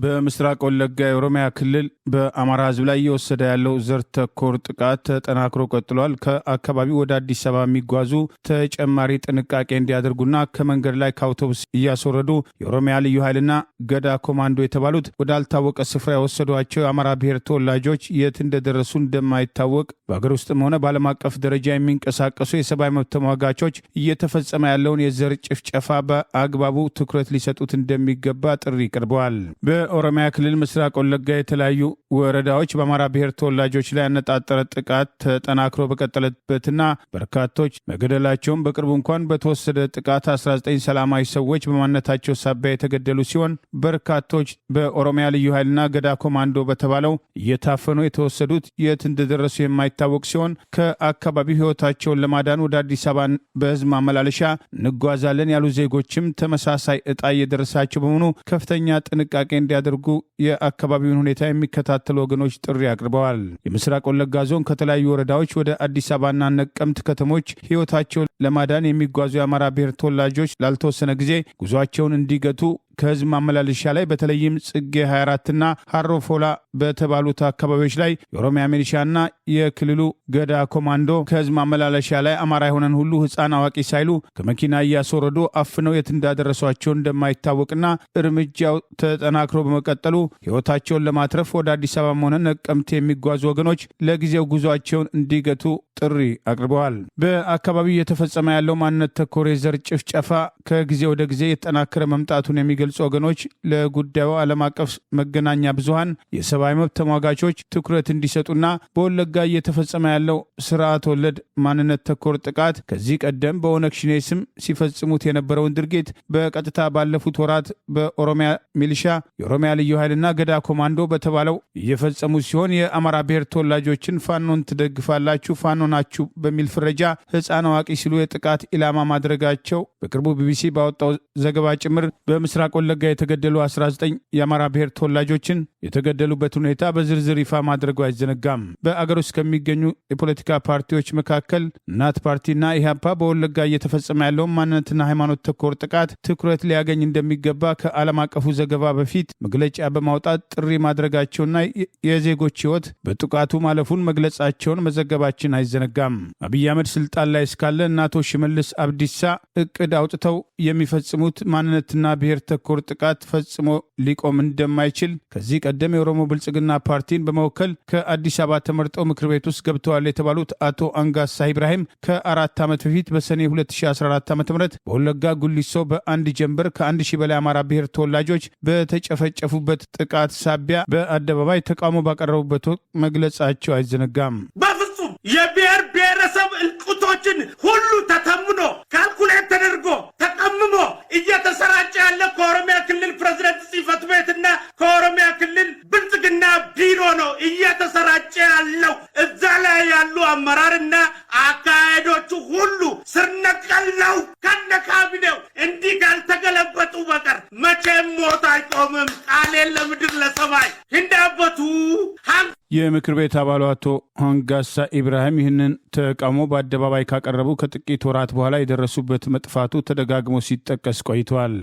በምስራቅ ወለጋ የኦሮሚያ ክልል በአማራ ህዝብ ላይ እየወሰደ ያለው ዘር ተኮር ጥቃት ተጠናክሮ ቀጥሏል። ከአካባቢው ወደ አዲስ አበባ የሚጓዙ ተጨማሪ ጥንቃቄ እንዲያደርጉና ከመንገድ ላይ ከአውቶቡስ እያስወረዱ የኦሮሚያ ልዩ ኃይልና ገዳ ኮማንዶ የተባሉት ወዳልታወቀ ስፍራ የወሰዷቸው የአማራ ብሔር ተወላጆች የት እንደደረሱ እንደማይታወቅ በአገር ውስጥም ሆነ በዓለም አቀፍ ደረጃ የሚንቀሳቀሱ የሰብአዊ መብት ተሟጋቾች እየተፈጸመ ያለውን የዘር ጭፍጨፋ በአግባቡ ትኩረት ሊሰጡት እንደሚገባ ጥሪ ቀርበዋል። በኦሮሚያ ክልል ምስራቅ ወለጋ የተለያዩ ወረዳዎች በአማራ ብሔር ተወላጆች ላይ ያነጣጠረ ጥቃት ተጠናክሮ በቀጠለበትና በርካቶች መገደላቸውን በቅርቡ እንኳን በተወሰደ ጥቃት 19 ሰላማዊ ሰዎች በማንነታቸው ሳቢያ የተገደሉ ሲሆን በርካቶች በኦሮሚያ ልዩ ኃይልና ገዳ ኮማንዶ በተባለው እየታፈኑ የተወሰዱት የት እንደደረሱ የማይታወቅ ሲሆን ከአካባቢው ሕይወታቸውን ለማዳን ወደ አዲስ አበባ በህዝብ ማመላለሻ እንጓዛለን ያሉ ዜጎችም ተመሳሳይ ዕጣ እየደረሳቸው በመሆኑ ከፍተኛ ጥንቃቄ እንዲያደርጉ የአካባቢውን ሁኔታ የሚከታተሉ ወገኖች ጥሪ አቅርበዋል። የምስራቅ ወለጋ ዞን ከተለያዩ ወረዳዎች ወደ አዲስ አበባና ነቀምት ከተሞች ሕይወታቸውን ለማዳን የሚጓዙ የአማራ ብሔር ተወላጆች ላልተወሰነ ጊዜ ጉዟቸውን እንዲገቱ ከህዝብ ማመላለሻ ላይ በተለይም ጽጌ 24ና ሃሮፎላ በተባሉት አካባቢዎች ላይ የኦሮሚያ ሚሊሻና የክልሉ ገዳ ኮማንዶ ከህዝብ ማመላለሻ ላይ አማራ የሆነን ሁሉ ህፃን አዋቂ ሳይሉ ከመኪና እያስወረዱ አፍነው የት እንዳደረሷቸው እንደማይታወቅና እርምጃው ተጠናክሮ በመቀጠሉ ህይወታቸውን ለማትረፍ ወደ አዲስ አበባ ሆነ ነቀምት የሚጓዙ ወገኖች ለጊዜው ጉዟቸውን እንዲገቱ ጥሪ አቅርበዋል። በአካባቢው እየተፈጸመ ያለው ማንነት ተኮር የዘር ጭፍጨፋ ከጊዜ ወደ ጊዜ የተጠናከረ መምጣቱን የሚገልጹ ወገኖች ለጉዳዩ ዓለም አቀፍ መገናኛ ብዙሃን፣ የሰብአዊ መብት ተሟጋቾች ትኩረት እንዲሰጡና በወለጋ እየተፈጸመ ያለው ስርዓት ወለድ ማንነት ተኮር ጥቃት ከዚህ ቀደም በኦነግ ሸኔ ስም ሲፈጽሙት የነበረውን ድርጊት በቀጥታ ባለፉት ወራት በኦሮሚያ ሚሊሻ፣ የኦሮሚያ ልዩ ኃይልና ገዳ ኮማንዶ በተባለው እየፈጸሙ ሲሆን የአማራ ብሔር ተወላጆችን ፋኖን ትደግፋላችሁ፣ ፋኖ ናችሁ በሚል ፍረጃ ሕፃን አዋቂ ሲሉ የጥቃት ኢላማ ማድረጋቸው በቅርቡ ቢቢሲ ባወጣው ዘገባ ጭምር በምስራቅ ወለጋ የተገደሉ 19 የአማራ ብሔር ተወላጆችን የተገደሉበት ሁኔታ በዝርዝር ይፋ ማድረጉ አይዘነጋም። በአገር ውስጥ ከሚገኙ የፖለቲካ ፓርቲዎች መካከል እናት ፓርቲና ኢህአፓ በወለጋ እየተፈጸመ ያለውን ማንነትና ሃይማኖት ተኮር ጥቃት ትኩረት ሊያገኝ እንደሚገባ ከዓለም አቀፉ ዘገባ በፊት መግለጫ በማውጣት ጥሪ ማድረጋቸውና የዜጎች ሕይወት በጥቃቱ ማለፉን መግለጻቸውን መዘገባችን አይዘነጋም። አብይ አህመድ ስልጣን ላይ እስካለ እናቶ ሽመልስ አብዲሳ እቅድ አውጥተው የሚፈጽሙት ማንነትና ብሔር ተኮር ጥቃት ፈጽሞ ሊቆም እንደማይችል ከዚህ ቀደም የኦሮሞ ብልጽግና ፓርቲን በመወከል ከአዲስ አበባ ተመርጠው ምክር ቤት ውስጥ ገብተዋል የተባሉት አቶ አንጋሳ ኢብራሂም ከ4 ዓመት በፊት በሰኔ 2014 ዓ.ም በወለጋ ጉሊሶ በአንድ ጀንበር ከ1000 በላይ አማራ ብሔር ተወላጆች በተጨፈጨፉበት ጥቃት ሳቢያ በአደባባይ ተቃውሞ ባቀረቡበት ወቅት መግለጻቸው አይዘነጋም። በፍጹም የብሔር ብሔረሰብ እልቁቶችን ሁሉ ተተምኖ ካልኩሌት ተደርጎ ተቀምሞ እየተሰራጨ ያለ ከኦሮሚያ ክልል ፕሬዝዳንት ጽሕፈት ቤትና ከኦሮሚያ ክልል ብልጽግና ቢሮ ነው እየተሰራጨ ያለው። እዛ ላይ ያሉ አመራርና አካሄዶቹ ሁሉ ስር ነቀል ነው። ከነ ካቢኔው እንዲህ ካልተገለበጡ በቀር መቼም ሞት አይቆምም። ቃሌን ለምድር ለሰማይ እንዳበቱ የምክር ቤት አባሉ አቶ አንጋሳ ኢብራሂም ይህንን ተቃውሞ በአደባባይ ካቀረቡ ከጥቂት ወራት በኋላ የደረሱበት መጥፋቱ ተደጋግሞ ሲጠቀስ ቆይቷል።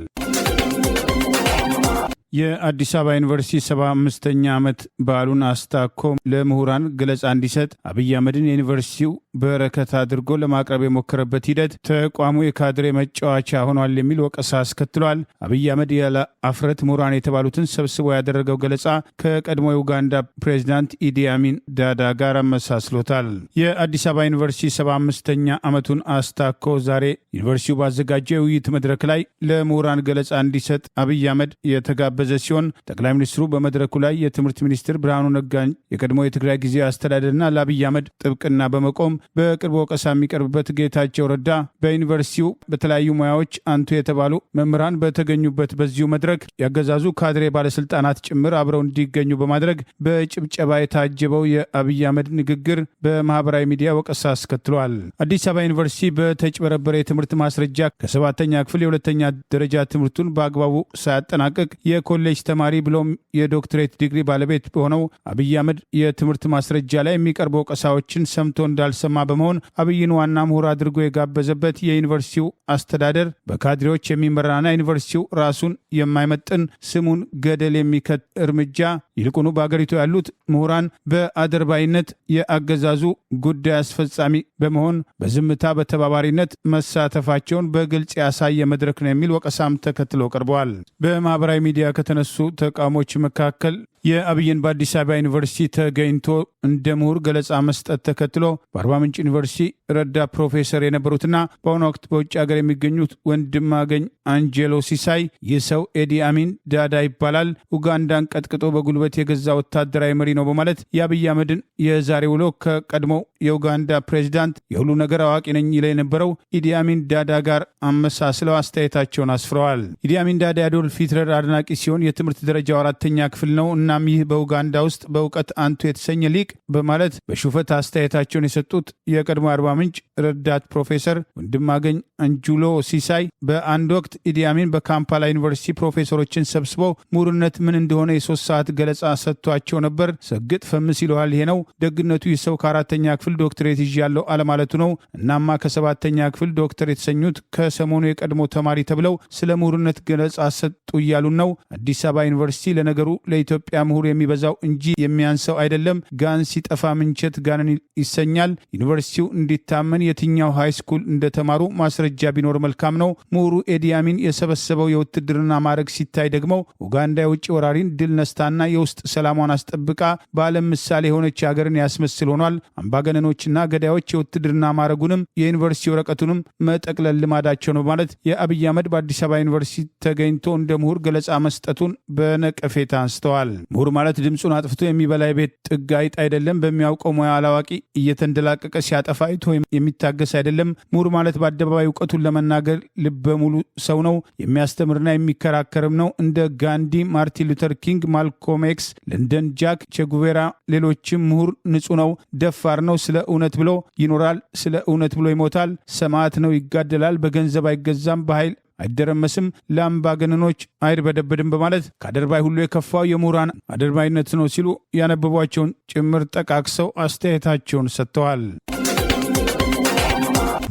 የአዲስ አበባ ዩኒቨርሲቲ 75ኛ ዓመት በዓሉን አስታኮ ለምሁራን ገለጻ እንዲሰጥ አብይ አህመድን የዩኒቨርሲቲው በረከት አድርጎ ለማቅረብ የሞከረበት ሂደት ተቋሙ የካድሬ መጫወቻ ሆኗል የሚል ወቀሳ አስከትሏል። አብይ አህመድ ያለ አፍረት ምሁራን የተባሉትን ሰብስቦ ያደረገው ገለጻ ከቀድሞ የኡጋንዳ ፕሬዚዳንት ኢዲ አሚን ዳዳ ጋር አመሳስሎታል። የአዲስ አበባ ዩኒቨርሲቲ 75ኛ ዓመቱን አስታኮ ዛሬ ዩኒቨርሲቲው ባዘጋጀው የውይይት መድረክ ላይ ለምሁራን ገለጻ እንዲሰጥ አብይ አህመድ የተጋበዘ ሲሆን ጠቅላይ ሚኒስትሩ በመድረኩ ላይ የትምህርት ሚኒስትር ብርሃኑ ነጋን የቀድሞ የትግራይ ጊዜያዊ አስተዳደርና ለአብይ አህመድ ጥብቅና በመቆም በቅርብ ወቀሳ የሚቀርብበት ጌታቸው ረዳ በዩኒቨርሲቲው በተለያዩ ሙያዎች አንቱ የተባሉ መምህራን በተገኙበት በዚሁ መድረክ ያገዛዙ ካድሬ ባለስልጣናት ጭምር አብረው እንዲገኙ በማድረግ በጭብጨባ የታጀበው የአብይ አህመድ ንግግር በማህበራዊ ሚዲያ ወቀሳ አስከትሏል። አዲስ አበባ ዩኒቨርሲቲ በተጭበረበረ የትምህርት ማስረጃ ከ7ኛ ክፍል የሁለተኛ ደረጃ ትምህርቱን በአግባቡ ሳያጠናቅቅ የኮሌጅ ተማሪ ብሎም የዶክትሬት ዲግሪ ባለቤት በሆነው አብይ አህመድ የትምህርት ማስረጃ ላይ የሚቀርቡ ወቀሳዎችን ሰምቶ እንዳልሰማ በመሆን አብይን ዋና ምሁር አድርጎ የጋበዘበት የዩኒቨርሲቲው አስተዳደር በካድሬዎች የሚመራና ዩኒቨርሲቲው ራሱን የማይመጥን ስሙን ገደል የሚከት እርምጃ ይልቁኑ በአገሪቱ ያሉት ምሁራን በአድርባይነት የአገዛዙ ጉዳይ አስፈጻሚ በመሆን በዝምታ በተባባሪነት መሳተፋቸውን በግልጽ ያሳየ መድረክ ነው የሚል ወቀሳም ተከትሎ ቀርበዋል። በማህበራዊ ሚዲያ ከተነሱ ተቃውሞች መካከል የአብይን በአዲስ አበባ ዩኒቨርሲቲ ተገኝቶ እንደ ምሁር ገለጻ መስጠት ተከትሎ በአርባ ምንጭ ዩኒቨርሲቲ ረዳት ፕሮፌሰር የነበሩትና በአሁኑ ወቅት በውጭ ሀገር የሚገኙት ወንድማገኝ አንጀሎ ሲሳይ ይህ ሰው ኤዲ አሚን ዳዳ ይባላል፣ ኡጋንዳን ቀጥቅጦ በጉልበት የገዛ ወታደራዊ መሪ ነው በማለት የአብይ አህመድን የዛሬ ውሎ ከቀድሞው የኡጋንዳ ፕሬዚዳንት የሁሉ ነገር አዋቂ ነኝ ይለ የነበረው ኢዲ አሚን ዳዳ ጋር አመሳስለው አስተያየታቸውን አስፍረዋል። ኢዲ አሚን ዳዳ የአዶልፍ ሂትለር አድናቂ ሲሆን የትምህርት ደረጃው 4ኛ ክፍል ነው። እናም ይህ በኡጋንዳ ውስጥ በእውቀት አንቱ የተሰኘ ሊቅ በማለት በሹፈት አስተያየታቸውን የሰጡት የቀድሞ አርባ ምንጭ ረዳት ፕሮፌሰር ወንድማገኝ አንጁሎ ሲሳይ በአንድ ወቅት ኢዲ አሚን በካምፓላ ዩኒቨርሲቲ ፕሮፌሰሮችን ሰብስበው ምሁርነት ምን እንደሆነ የ3 ሰዓት ገለጻ ሰጥቷቸው ነበር። ሰግጥ ፈምስ ይለዋል። ይሄ ነው ደግነቱ። ይህ ሰው ከ4ኛ ክፍል ዶክትሬት ይዣለሁ አለማለቱ ነው። እናማ ከ7ኛ ክፍል ዶክተር የተሰኙት ከሰሞኑ የቀድሞ ተማሪ ተብለው ስለ ምሁርነት ገለጻ ሰጡ እያሉን ነው። አዲስ አበባ ዩኒቨርሲቲ ለነገሩ ለኢትዮጵያ ምሁር የሚበዛው እንጂ የሚያንሰው አይደለም። ጋን ሲጠፋ ምንቸት ጋንን ይሰኛል። ዩኒቨርሲቲው እንዲታመን የትኛው ሃይ ስኩል እንደተማሩ ማስረጃ ቢኖር መልካም ነው። ምሁሩ ኤዲ አሚን የሰበሰበው የውትድርና ማዕረግ ሲታይ ደግሞ ኡጋንዳ የውጭ ወራሪን ድል ነስታና የውስጥ ሰላሟን አስጠብቃ በዓለም ምሳሌ የሆነች ሀገርን ያስመስል ሆኗል። አምባገነኑ አምባገነኖችና ገዳዮች የውትድርና ማዕረጉንም የዩኒቨርሲቲ ወረቀቱንም መጠቅለል ልማዳቸው ነው ማለት የአብይ አህመድ በአዲስ አበባ ዩኒቨርሲቲ ተገኝቶ እንደ ምሁር ገለጻ መስጠቱን በነቀፌታ አንስተዋል። ምሁር ማለት ድምፁን አጥፍቶ የሚበላ የቤት ጥግ አይጥ አይደለም። በሚያውቀው ሙያ አላዋቂ እየተንደላቀቀ ሲያጠፋ አይቶ የሚታገስ አይደለም። ምሁር ማለት በአደባባይ እውቀቱን ለመናገር ልበ ሙሉ ሰው ነው። የሚያስተምርና የሚከራከርም ነው። እንደ ጋንዲ፣ ማርቲን ሉተር ኪንግ፣ ማልኮም ኤክስ፣ ለንደን ጃክ፣ ቼጉቬራ ሌሎችም ምሁር ንጹህ ነው፣ ደፋር ነው። ስለ እውነት ብሎ ይኖራል፣ ስለ እውነት ብሎ ይሞታል። ሰማዕት ነው፣ ይጋደላል። በገንዘብ አይገዛም፣ በኃይል አይደረመስም፣ ለአምባገነኖች አይርበደበድም በማለት ከአደርባይ ሁሉ የከፋው የምሁራን አደርባይነት ነው ሲሉ ያነበቧቸውን ጭምር ጠቃቅሰው አስተያየታቸውን ሰጥተዋል።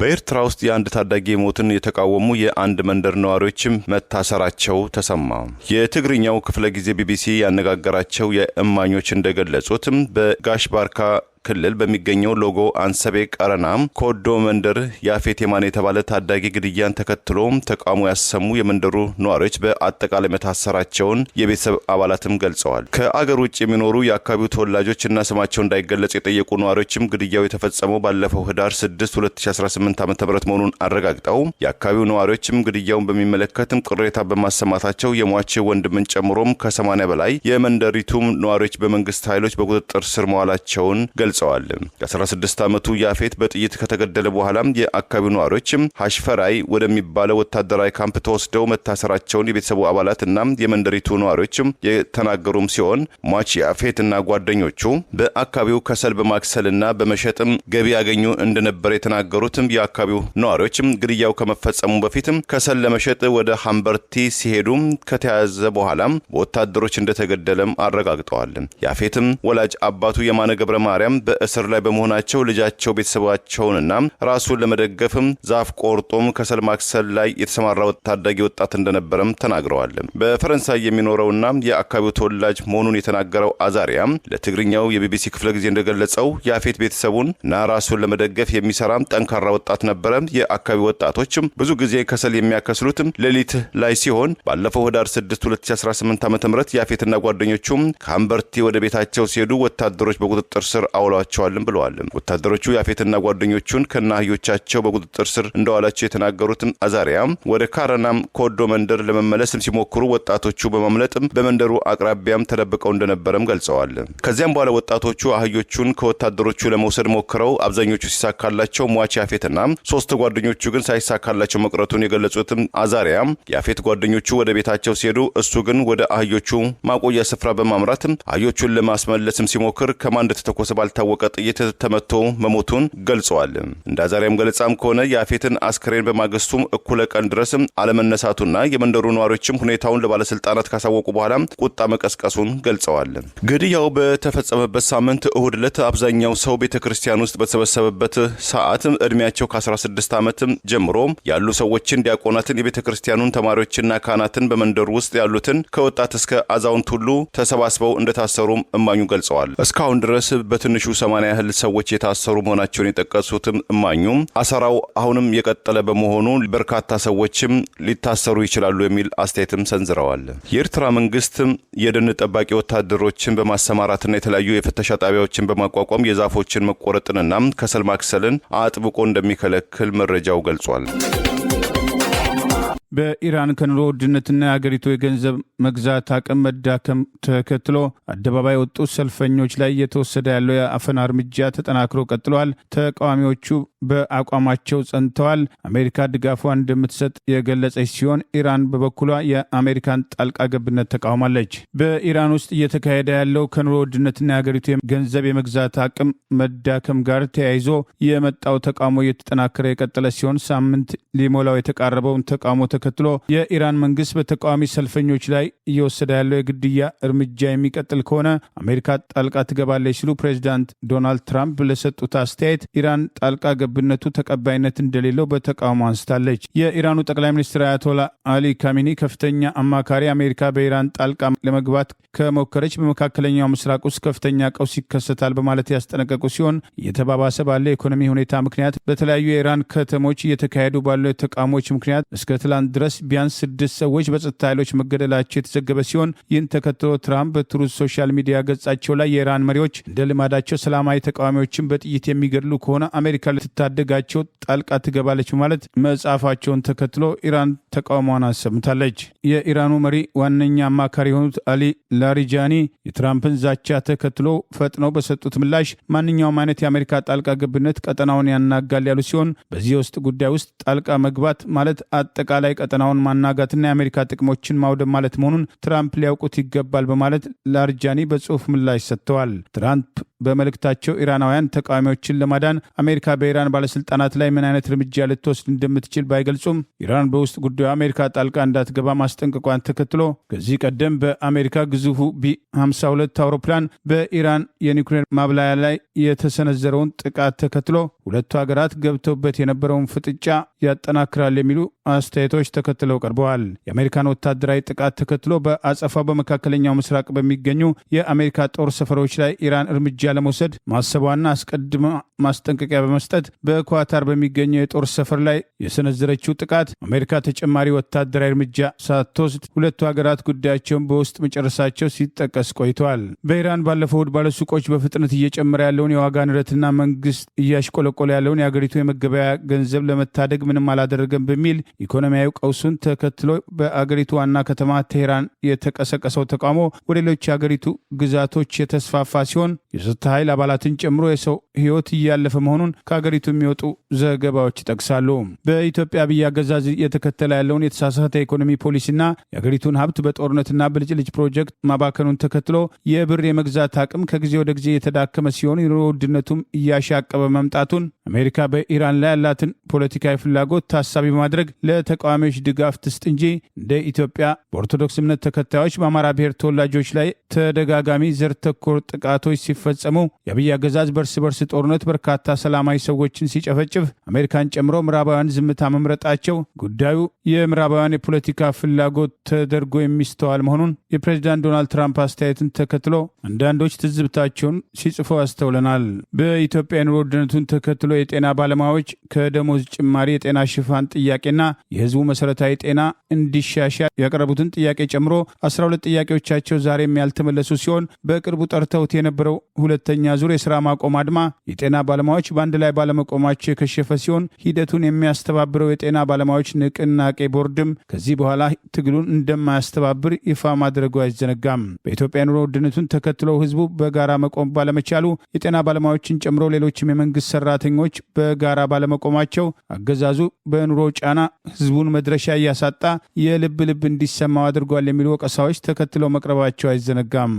በኤርትራ ውስጥ የአንድ ታዳጊ ሞትን የተቃወሙ የአንድ መንደር ነዋሪዎችም መታሰራቸው ተሰማ። የትግርኛው ክፍለ ጊዜ ቢቢሲ ያነጋገራቸው የእማኞች እንደገለጹትም በጋሽ ባርካ ክልል በሚገኘው ሎጎ አንሰቤ ቀረና ኮዶ መንደር ያፌት የማነ የተባለ ታዳጊ ግድያን ተከትሎ ተቃውሞ ያሰሙ የመንደሩ ነዋሪዎች በአጠቃላይ መታሰራቸውን የቤተሰብ አባላትም ገልጸዋል። ከአገር ውጭ የሚኖሩ የአካባቢው ተወላጆችና ስማቸው እንዳይገለጽ የጠየቁ ነዋሪዎችም ግድያው የተፈጸመው ባለፈው ህዳር 6 2018 ዓ.ም መሆኑን አረጋግጠው የአካባቢው ነዋሪዎችም ግድያውን በሚመለከትም ቅሬታ በማሰማታቸው የሟች ወንድምን ጨምሮም ከ80 በላይ የመንደሪቱም ነዋሪዎች በመንግስት ኃይሎች በቁጥጥር ስር መዋላቸውን ገልጸዋል። የ16 ዓመቱ ያፌት በጥይት ከተገደለ በኋላም የአካባቢው ነዋሪዎችም ሐሽፈራይ ወደሚባለው ወታደራዊ ካምፕ ተወስደው መታሰራቸውን የቤተሰቡ አባላትና የመንደሪቱ ነዋሪዎችም የተናገሩም ሲሆን ሟች ያፌትና ጓደኞቹ በአካባቢው ከሰል በማክሰልና በመሸጥም ገቢ ያገኙ እንደነበር የተናገሩትም የአካባቢው ነዋሪዎችም ግድያው ከመፈጸሙ በፊትም ከሰል ለመሸጥ ወደ ሃምበርቲ ሲሄዱ ከተያዘ በኋላም በወታደሮች እንደተገደለም አረጋግጠዋል። ያፌትም ወላጅ አባቱ የማነ ገብረ ማርያም በእስር ላይ በመሆናቸው ልጃቸው ቤተሰባቸውንና ራሱን ለመደገፍም ዛፍ ቆርጦም ከሰል ማክሰል ላይ የተሰማራ ታዳጊ ወጣት እንደነበረም ተናግረዋል። በፈረንሳይ የሚኖረውና የአካባቢው ተወላጅ መሆኑን የተናገረው አዛሪያም ለትግርኛው የቢቢሲ ክፍለ ጊዜ እንደገለጸው ያፌት ቤተሰቡንና ራሱን ለመደገፍ የሚሰራም ጠንካራ ወጣት ነበረ። የአካባቢው ወጣቶችም ብዙ ጊዜ ከሰል የሚያከስሉትም ሌሊት ላይ ሲሆን ባለፈው ህዳር 6 2018 ዓ.ም ያፌትና ጓደኞቹም ከሃምበርቲ ወደ ቤታቸው ሲሄዱ ወታደሮች በቁጥጥር ስር አውሏቸዋልም ብለዋል። ወታደሮቹ ያፌትና ጓደኞቹን ከናህዮቻቸው በቁጥጥር ስር እንደዋላቸው የተናገሩትም አዛሪያም ወደ ካረናም ኮዶ መንደር ለመመለስም ሲሞክሩ ወጣቶቹ በማምለጥም በመንደሩ አቅራቢያም ተደብቀው እንደነበረም ገልጸዋል። ከዚያም በኋላ ወጣቶቹ አህዮቹን ከወታደሮቹ ለመውሰድ ሞክረው አብዛኞቹ ሲሳካላቸው ሟች ያፌትና 3 ጓደኞቹ ግን ሳይሳካላቸው መቅረቱን የገለጹትም አዛሪያም ያፌት ጓደኞቹ ወደ ቤታቸው ሲሄዱ እሱ ግን ወደ አህዮቹ ማቆያ ስፍራ በማምራትም አህዮቹን ለማስመለስም ሲሞክር ከማን እንደተተኮሰ ባልታወቀ ጥይት ተመቶ መሞቱን ገልጸዋል። እንደ አዛሪያም ገለጻም ከሆነ ያፌትን አስክሬን በማግስቱም እኩለ ቀን ድረስም አለመነሳቱና የመንደሩ ነዋሪዎችም ሁኔታውን ለባለስልጣናት ካሳወቁ በኋላ ቁጣ መቀስቀሱን ገልጸዋል። ግድያው በተፈጸመበት ሳምንት እሁድ ዕለት አብዛኛው ሰው ቤተክርስቲያን ውስጥ በተሰበሰበበት ሰዓት እድሜያቸው ከ16 ዓመት ጀምሮ ያሉ ሰዎችን፣ ዲያቆናትን፣ የቤተክርስቲያኑን ተማሪዎችና ካህናትን በመንደሩ ውስጥ ያሉትን ከወጣት እስከ አዛውንት ሁሉ ተሰባስበው እንደታሰሩም እማኙ ገልጸዋል። እስካሁን ድረስ በትንሹ 80 ያህል ሰዎች የታሰሩ መሆናቸውን የጠቀሱትም እማኙም አሰራው አሁንም የቀጠለ በመሆኑ በርካታ ሰዎችም ሊታሰሩ ይችላሉ የሚል አስተያየትም ሰንዝረዋል። የኤርትራ መንግስት የደን ጠባቂ ወታደሮችን በማሰማራትና የተለያዩ የፍተሻ ጣቢያዎችን በማቋቋም የዛፎችን መቆረጥንና ከሰል ማክሰልን አጥብቆ እንደሚከለክል መረጃው ገልጿል። በኢራን ከኑሮ ውድነትና የአገሪቱ የገንዘብ መግዛት አቅም መዳከም ተከትሎ አደባባይ ወጡ ሰልፈኞች ላይ እየተወሰደ ያለው የአፈና እርምጃ ተጠናክሮ ቀጥሏል። ተቃዋሚዎቹ በአቋማቸው ጸንተዋል። አሜሪካ ድጋፏን እንደምትሰጥ የገለጸች ሲሆን ኢራን በበኩሏ የአሜሪካን ጣልቃ ገብነት ተቃውማለች። በኢራን ውስጥ እየተካሄደ ያለው ከኑሮ ውድነትና የአገሪቱ ገንዘብ የመግዛት አቅም መዳከም ጋር ተያይዞ የመጣው ተቃውሞ እየተጠናከረ የቀጠለ ሲሆን ሳምንት ሊሞላው የተቃረበውን ተቃውሞ ተከትሎ የኢራን መንግስት በተቃዋሚ ሰልፈኞች ላይ እየወሰደ ያለው የግድያ እርምጃ የሚቀጥል ከሆነ አሜሪካ ጣልቃ ትገባለች ሲሉ ፕሬዚዳንት ዶናልድ ትራምፕ ለሰጡት አስተያየት ኢራን ጣልቃ ገብነቱ ተቀባይነት እንደሌለው በተቃውሞ አንስታለች። የኢራኑ ጠቅላይ ሚኒስትር አያቶላ አሊ ካሚኒ ከፍተኛ አማካሪ አሜሪካ በኢራን ጣልቃ ለመግባት ከሞከረች በመካከለኛው ምስራቅ ውስጥ ከፍተኛ ቀውስ ይከሰታል በማለት ያስጠነቀቁ ሲሆን እየተባባሰ ባለ የኢኮኖሚ ሁኔታ ምክንያት በተለያዩ የኢራን ከተሞች እየተካሄዱ ባሉ ተቃውሞዎች ምክንያት እስከ ትላንት ድረስ ቢያንስ 6 ሰዎች በጸጥታ ኃይሎች መገደላቸው የተዘገበ ሲሆን ይህን ተከትሎ ትራምፕ በትሩዝ ሶሻል ሚዲያ ገጻቸው ላይ የኢራን መሪዎች እንደ ልማዳቸው ሰላማዊ ተቃዋሚዎችን በጥይት የሚገድሉ ከሆነ አሜሪካ ልትታደጋቸው ጣልቃ ትገባለች በማለት መጻፋቸውን ተከትሎ ኢራን ተቃውሟን አሰምታለች። የኢራኑ መሪ ዋነኛ አማካሪ የሆኑት አሊ ላሪጃኒ የትራምፕን ዛቻ ተከትሎ ፈጥነው በሰጡት ምላሽ ማንኛውም አይነት የአሜሪካ ጣልቃ ገብነት ቀጠናውን ያናጋል ያሉ ሲሆን በዚህ ውስጥ ጉዳይ ውስጥ ጣልቃ መግባት ማለት አጠቃላይ ቀጠናውን ማናጋትና የአሜሪካ ጥቅሞችን ማውደም ማለት መሆኑን ትራምፕ ሊያውቁት ይገባል በማለት ላርጃኒ በጽሁፍ ምላሽ ሰጥተዋል። ትራምፕ በመልእክታቸው ኢራናውያን ተቃዋሚዎችን ለማዳን አሜሪካ በኢራን ባለስልጣናት ላይ ምን አይነት እርምጃ ልትወስድ እንደምትችል ባይገልጹም ኢራን በውስጥ ጉዳዩ አሜሪካ ጣልቃ እንዳትገባ ማስጠንቀቋን ተከትሎ ከዚህ ቀደም በአሜሪካ ግዙፉ ቢ-52 አውሮፕላን በኢራን የኒውክሌር ማብላያ ላይ የተሰነዘረውን ጥቃት ተከትሎ ሁለቱ ሀገራት ገብተውበት የነበረውን ፍጥጫ ያጠናክራል የሚሉ አስተያየቶች ተከትለው ቀርበዋል። የአሜሪካን ወታደራዊ ጥቃት ተከትሎ በአጸፋው በመካከለኛው ምስራቅ በሚገኙ የአሜሪካ ጦር ሰፈሮች ላይ ኢራን እርምጃ ለመውሰድ ማሰቧና አስቀድማ ማስጠንቀቂያ በመስጠት በኳታር በሚገኘው የጦር ሰፈር ላይ የሰነዘረችው ጥቃት አሜሪካ ተጨማሪ ወታደራዊ እርምጃ ሳትወስድ ሁለቱ ሀገራት ጉዳያቸውን በውስጥ መጨረሳቸው ሲጠቀስ ቆይተዋል። በኢራን ባለፈው እሁድ ባለሱቆች በፍጥነት እየጨመረ ያለውን የዋጋ ንረትና መንግስት እያሽቆለቆለ ያለውን የአገሪቱ የመገበያያ ገንዘብ ለመታደግ ምንም አላደረገም በሚል ኢኮኖሚያዊ ቀውሱን ተከትሎ በአገሪቱ ዋና ከተማ ቴህራን የተቀሰቀሰው ተቃውሞ ወደ ሌሎች የአገሪቱ ግዛቶች የተስፋፋ ሲሆን የጸጥታ ኃይል አባላትን ጨምሮ የሰው ሕይወት እያለፈ መሆኑን ከአገሪቱ የሚወጡ ዘገባዎች ይጠቅሳሉ። በኢትዮጵያ አብይ አገዛዝ የተከተለ ያለውን የተሳሳተ ኢኮኖሚ ፖሊሲና የአገሪቱን ሀብት በጦርነትና በልጭልጭ ፕሮጀክት ማባከኑን ተከትሎ የብር የመግዛት አቅም ከጊዜ ወደ ጊዜ የተዳከመ ሲሆን የኑሮ ውድነቱም እያሻቀበ መምጣቱን አሜሪካ በኢራን ላይ ያላትን ፖለቲካዊ ፍላጎት ታሳቢ በማድረግ ለተቃዋሚዎች ድጋፍ ትስጥ እንጂ እንደ ኢትዮጵያ በኦርቶዶክስ እምነት ተከታዮች በአማራ ብሔር ተወላጆች ላይ ተደጋጋሚ ዘር ተኮር ጥቃቶች ሲፈጸሙ የአብይ አገዛዝ በርስ በርስ ጦርነት በርካታ ሰላማዊ ሰዎችን ሲጨፈጭፍ አሜሪካን ጨምሮ ምዕራባውያን ዝምታ መምረጣቸው ጉዳዩ የምዕራባውያን የፖለቲካ ፍላጎት ተደርጎ የሚስተዋል መሆኑን የፕሬዚዳንት ዶናልድ ትራምፕ አስተያየትን ተከትሎ አንዳንዶች ትዝብታቸውን ሲጽፉ አስተውለናል። በኢትዮጵያ የኑሮ ውድነቱን ተከትሎ የጤና ባለሙያዎች ከደሞዝ ጭማሪ የጤና ሽፋን ጥያቄና የህዝቡ መሰረታዊ ጤና እንዲሻሻል ያቀረቡትን ጥያቄ ጨምሮ 12 ጥያቄዎቻቸው ዛሬም ያልተመለሱ ሲሆን በቅርቡ ጠርተውት የነበረው ሁለተኛ ዙር የስራ ማቆም አድማ የጤና ባለሙያዎች በአንድ ላይ ባለመቆማቸው የከሸፈ ሲሆን ሂደቱን የሚያስተባብረው የጤና ባለሙያዎች ንቅናቄ ቦርድም ከዚህ በኋላ ትግሉን እንደማያስተባብር ይፋ ማድረጉ አይዘነጋም። በኢትዮጵያ ኑሮ ውድነቱን ተከትሎ ህዝቡ በጋራ መቆም ባለመቻሉ የጤና ባለሙያዎችን ጨምሮ ሌሎችም የመንግስት ሰራተኞች በጋራ ባለመቆማቸው አገዛዙ በኑሮ ጫና ህዝቡን መድረሻ እያሳጣ የልብ ልብ እንዲሰማው አድርጓል የሚሉ ወቀሳዎች ተከትለው መቅረባቸው አይዘነጋም።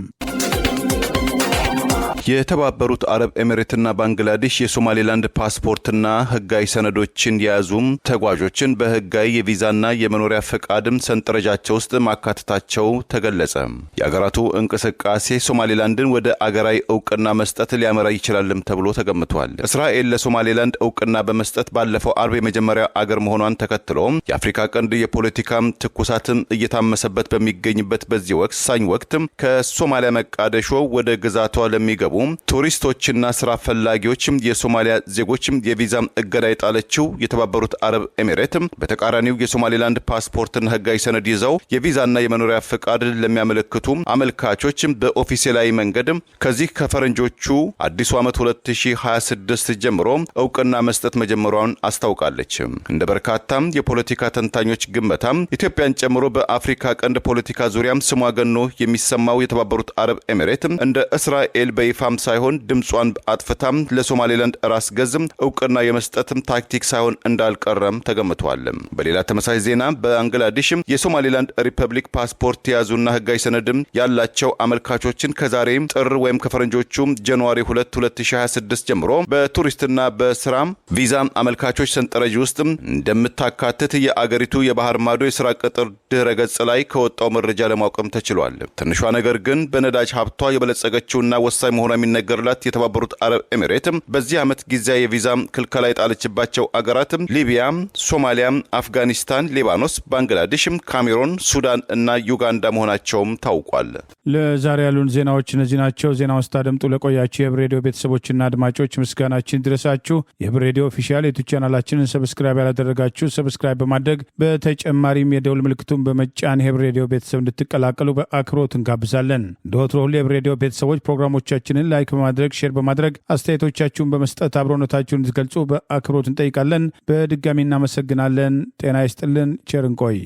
የተባበሩት አረብ ኤሚሬትና ባንግላዴሽ የሶማሌላንድ ፓስፖርትና ህጋዊ ሰነዶችን የያዙም ተጓዦችን በህጋዊ የቪዛና የመኖሪያ ፈቃድም ሰንጠረዣቸው ውስጥ ማካተታቸው ተገለጸ። የአገራቱ እንቅስቃሴ ሶማሌላንድን ወደ አገራዊ እውቅና መስጠት ሊያመራ ይችላልም ተብሎ ተገምቷል። እስራኤል ለሶማሌላንድ እውቅና በመስጠት ባለፈው አርብ የመጀመሪያ አገር መሆኗን ተከትሎ የአፍሪካ ቀንድ የፖለቲካም ትኩሳትም እየታመሰበት በሚገኝበት በዚህ ወሳኝ ወቅት ከሶማሊያ መቃደሾ ወደ ግዛቷ ለሚገቡ ቱሪስቶችና ስራ ፈላጊዎችም የሶማሊያ ዜጎችም የቪዛ እገዳ የጣለችው የተባበሩት አረብ ኤሚሬት በተቃራኒው የሶማሌላንድ ፓስፖርትና ህጋዊ ሰነድ ይዘው የቪዛና የመኖሪያ ፈቃድ ለሚያመለክቱ አመልካቾች በኦፊሴላዊ መንገድ ከዚህ ከፈረንጆቹ አዲሱ ዓመት 2026 ጀምሮ እውቅና መስጠት መጀመሯን አስታውቃለች። እንደ በርካታ የፖለቲካ ተንታኞች ግምታ ኢትዮጵያን ጨምሮ በአፍሪካ ቀንድ ፖለቲካ ዙሪያም ስሟ ገኖ የሚሰማው የተባበሩት አረብ ኤሚሬት እንደ እስራኤል በይፋ ሳይሆን ድምጿን አጥፍታም ለሶማሌላንድ ራስ ገዝም እውቅና የመስጠትም ታክቲክ ሳይሆን እንዳልቀረም ተገምቷል። በሌላ ተመሳሳይ ዜና በባንግላዴሽ የሶማሌላንድ ሪፐብሊክ ፓስፖርት የያዙና ህጋዊ ሰነድም ያላቸው አመልካቾችን ከዛሬ ጥር ወይም ከፈረንጆቹ ጃንዋሪ 2 2026 ጀምሮ በቱሪስትና በስራ ቪዛ አመልካቾች ሰንጠረዥ ውስጥ እንደምታካትት የአገሪቱ የባህር ማዶ የስራ ቅጥር ድረ ገጽ ላይ ከወጣው መረጃ ለማወቅም ተችሏል። ትንሿ ነገር ግን በነዳጅ ሀብቷ የበለጸገችውና ወሳኝ መሆኗ መሆኗ የሚነገርላት የተባበሩት አረብ ኤሚሬት በዚህ ዓመት ጊዜያዊ የቪዛ ክልከላ የጣለችባቸው አገራት ሊቢያ፣ ሶማሊያ፣ አፍጋኒስታን፣ ሊባኖስ፣ ባንግላዴሽ፣ ካሜሮን፣ ሱዳን እና ዩጋንዳ መሆናቸውም ታውቋል። ለዛሬ ያሉን ዜናዎች እነዚህ ናቸው። ዜናውን ስታደምጡ ለቆያችሁ የህብር ሬዲዮ ቤተሰቦችና አድማጮች ምስጋናችን ድረሳችሁ። የህብር ሬዲዮ ኦፊሻል የዩቲዩብ ቻናላችንን ሰብስክራይብ ያላደረጋችሁ ሰብስክራይብ በማድረግ በተጨማሪም የደውል ምልክቱን በመጫን የህብር ሬዲዮ ቤተሰብ እንድትቀላቀሉ በአክብሮት እንጋብዛለን። እንደወትሮ ሁሉ የህብር ሬዲዮ ቤተሰቦች ፕሮግራሞቻችንን ላይክ በማድረግ ሼር በማድረግ አስተያየቶቻችሁን በመስጠት አብሮነታችሁን እንድትገልጹ በአክብሮት እንጠይቃለን። በድጋሚ እናመሰግናለን። ጤና ይስጥልን። ቸር እንቆይ።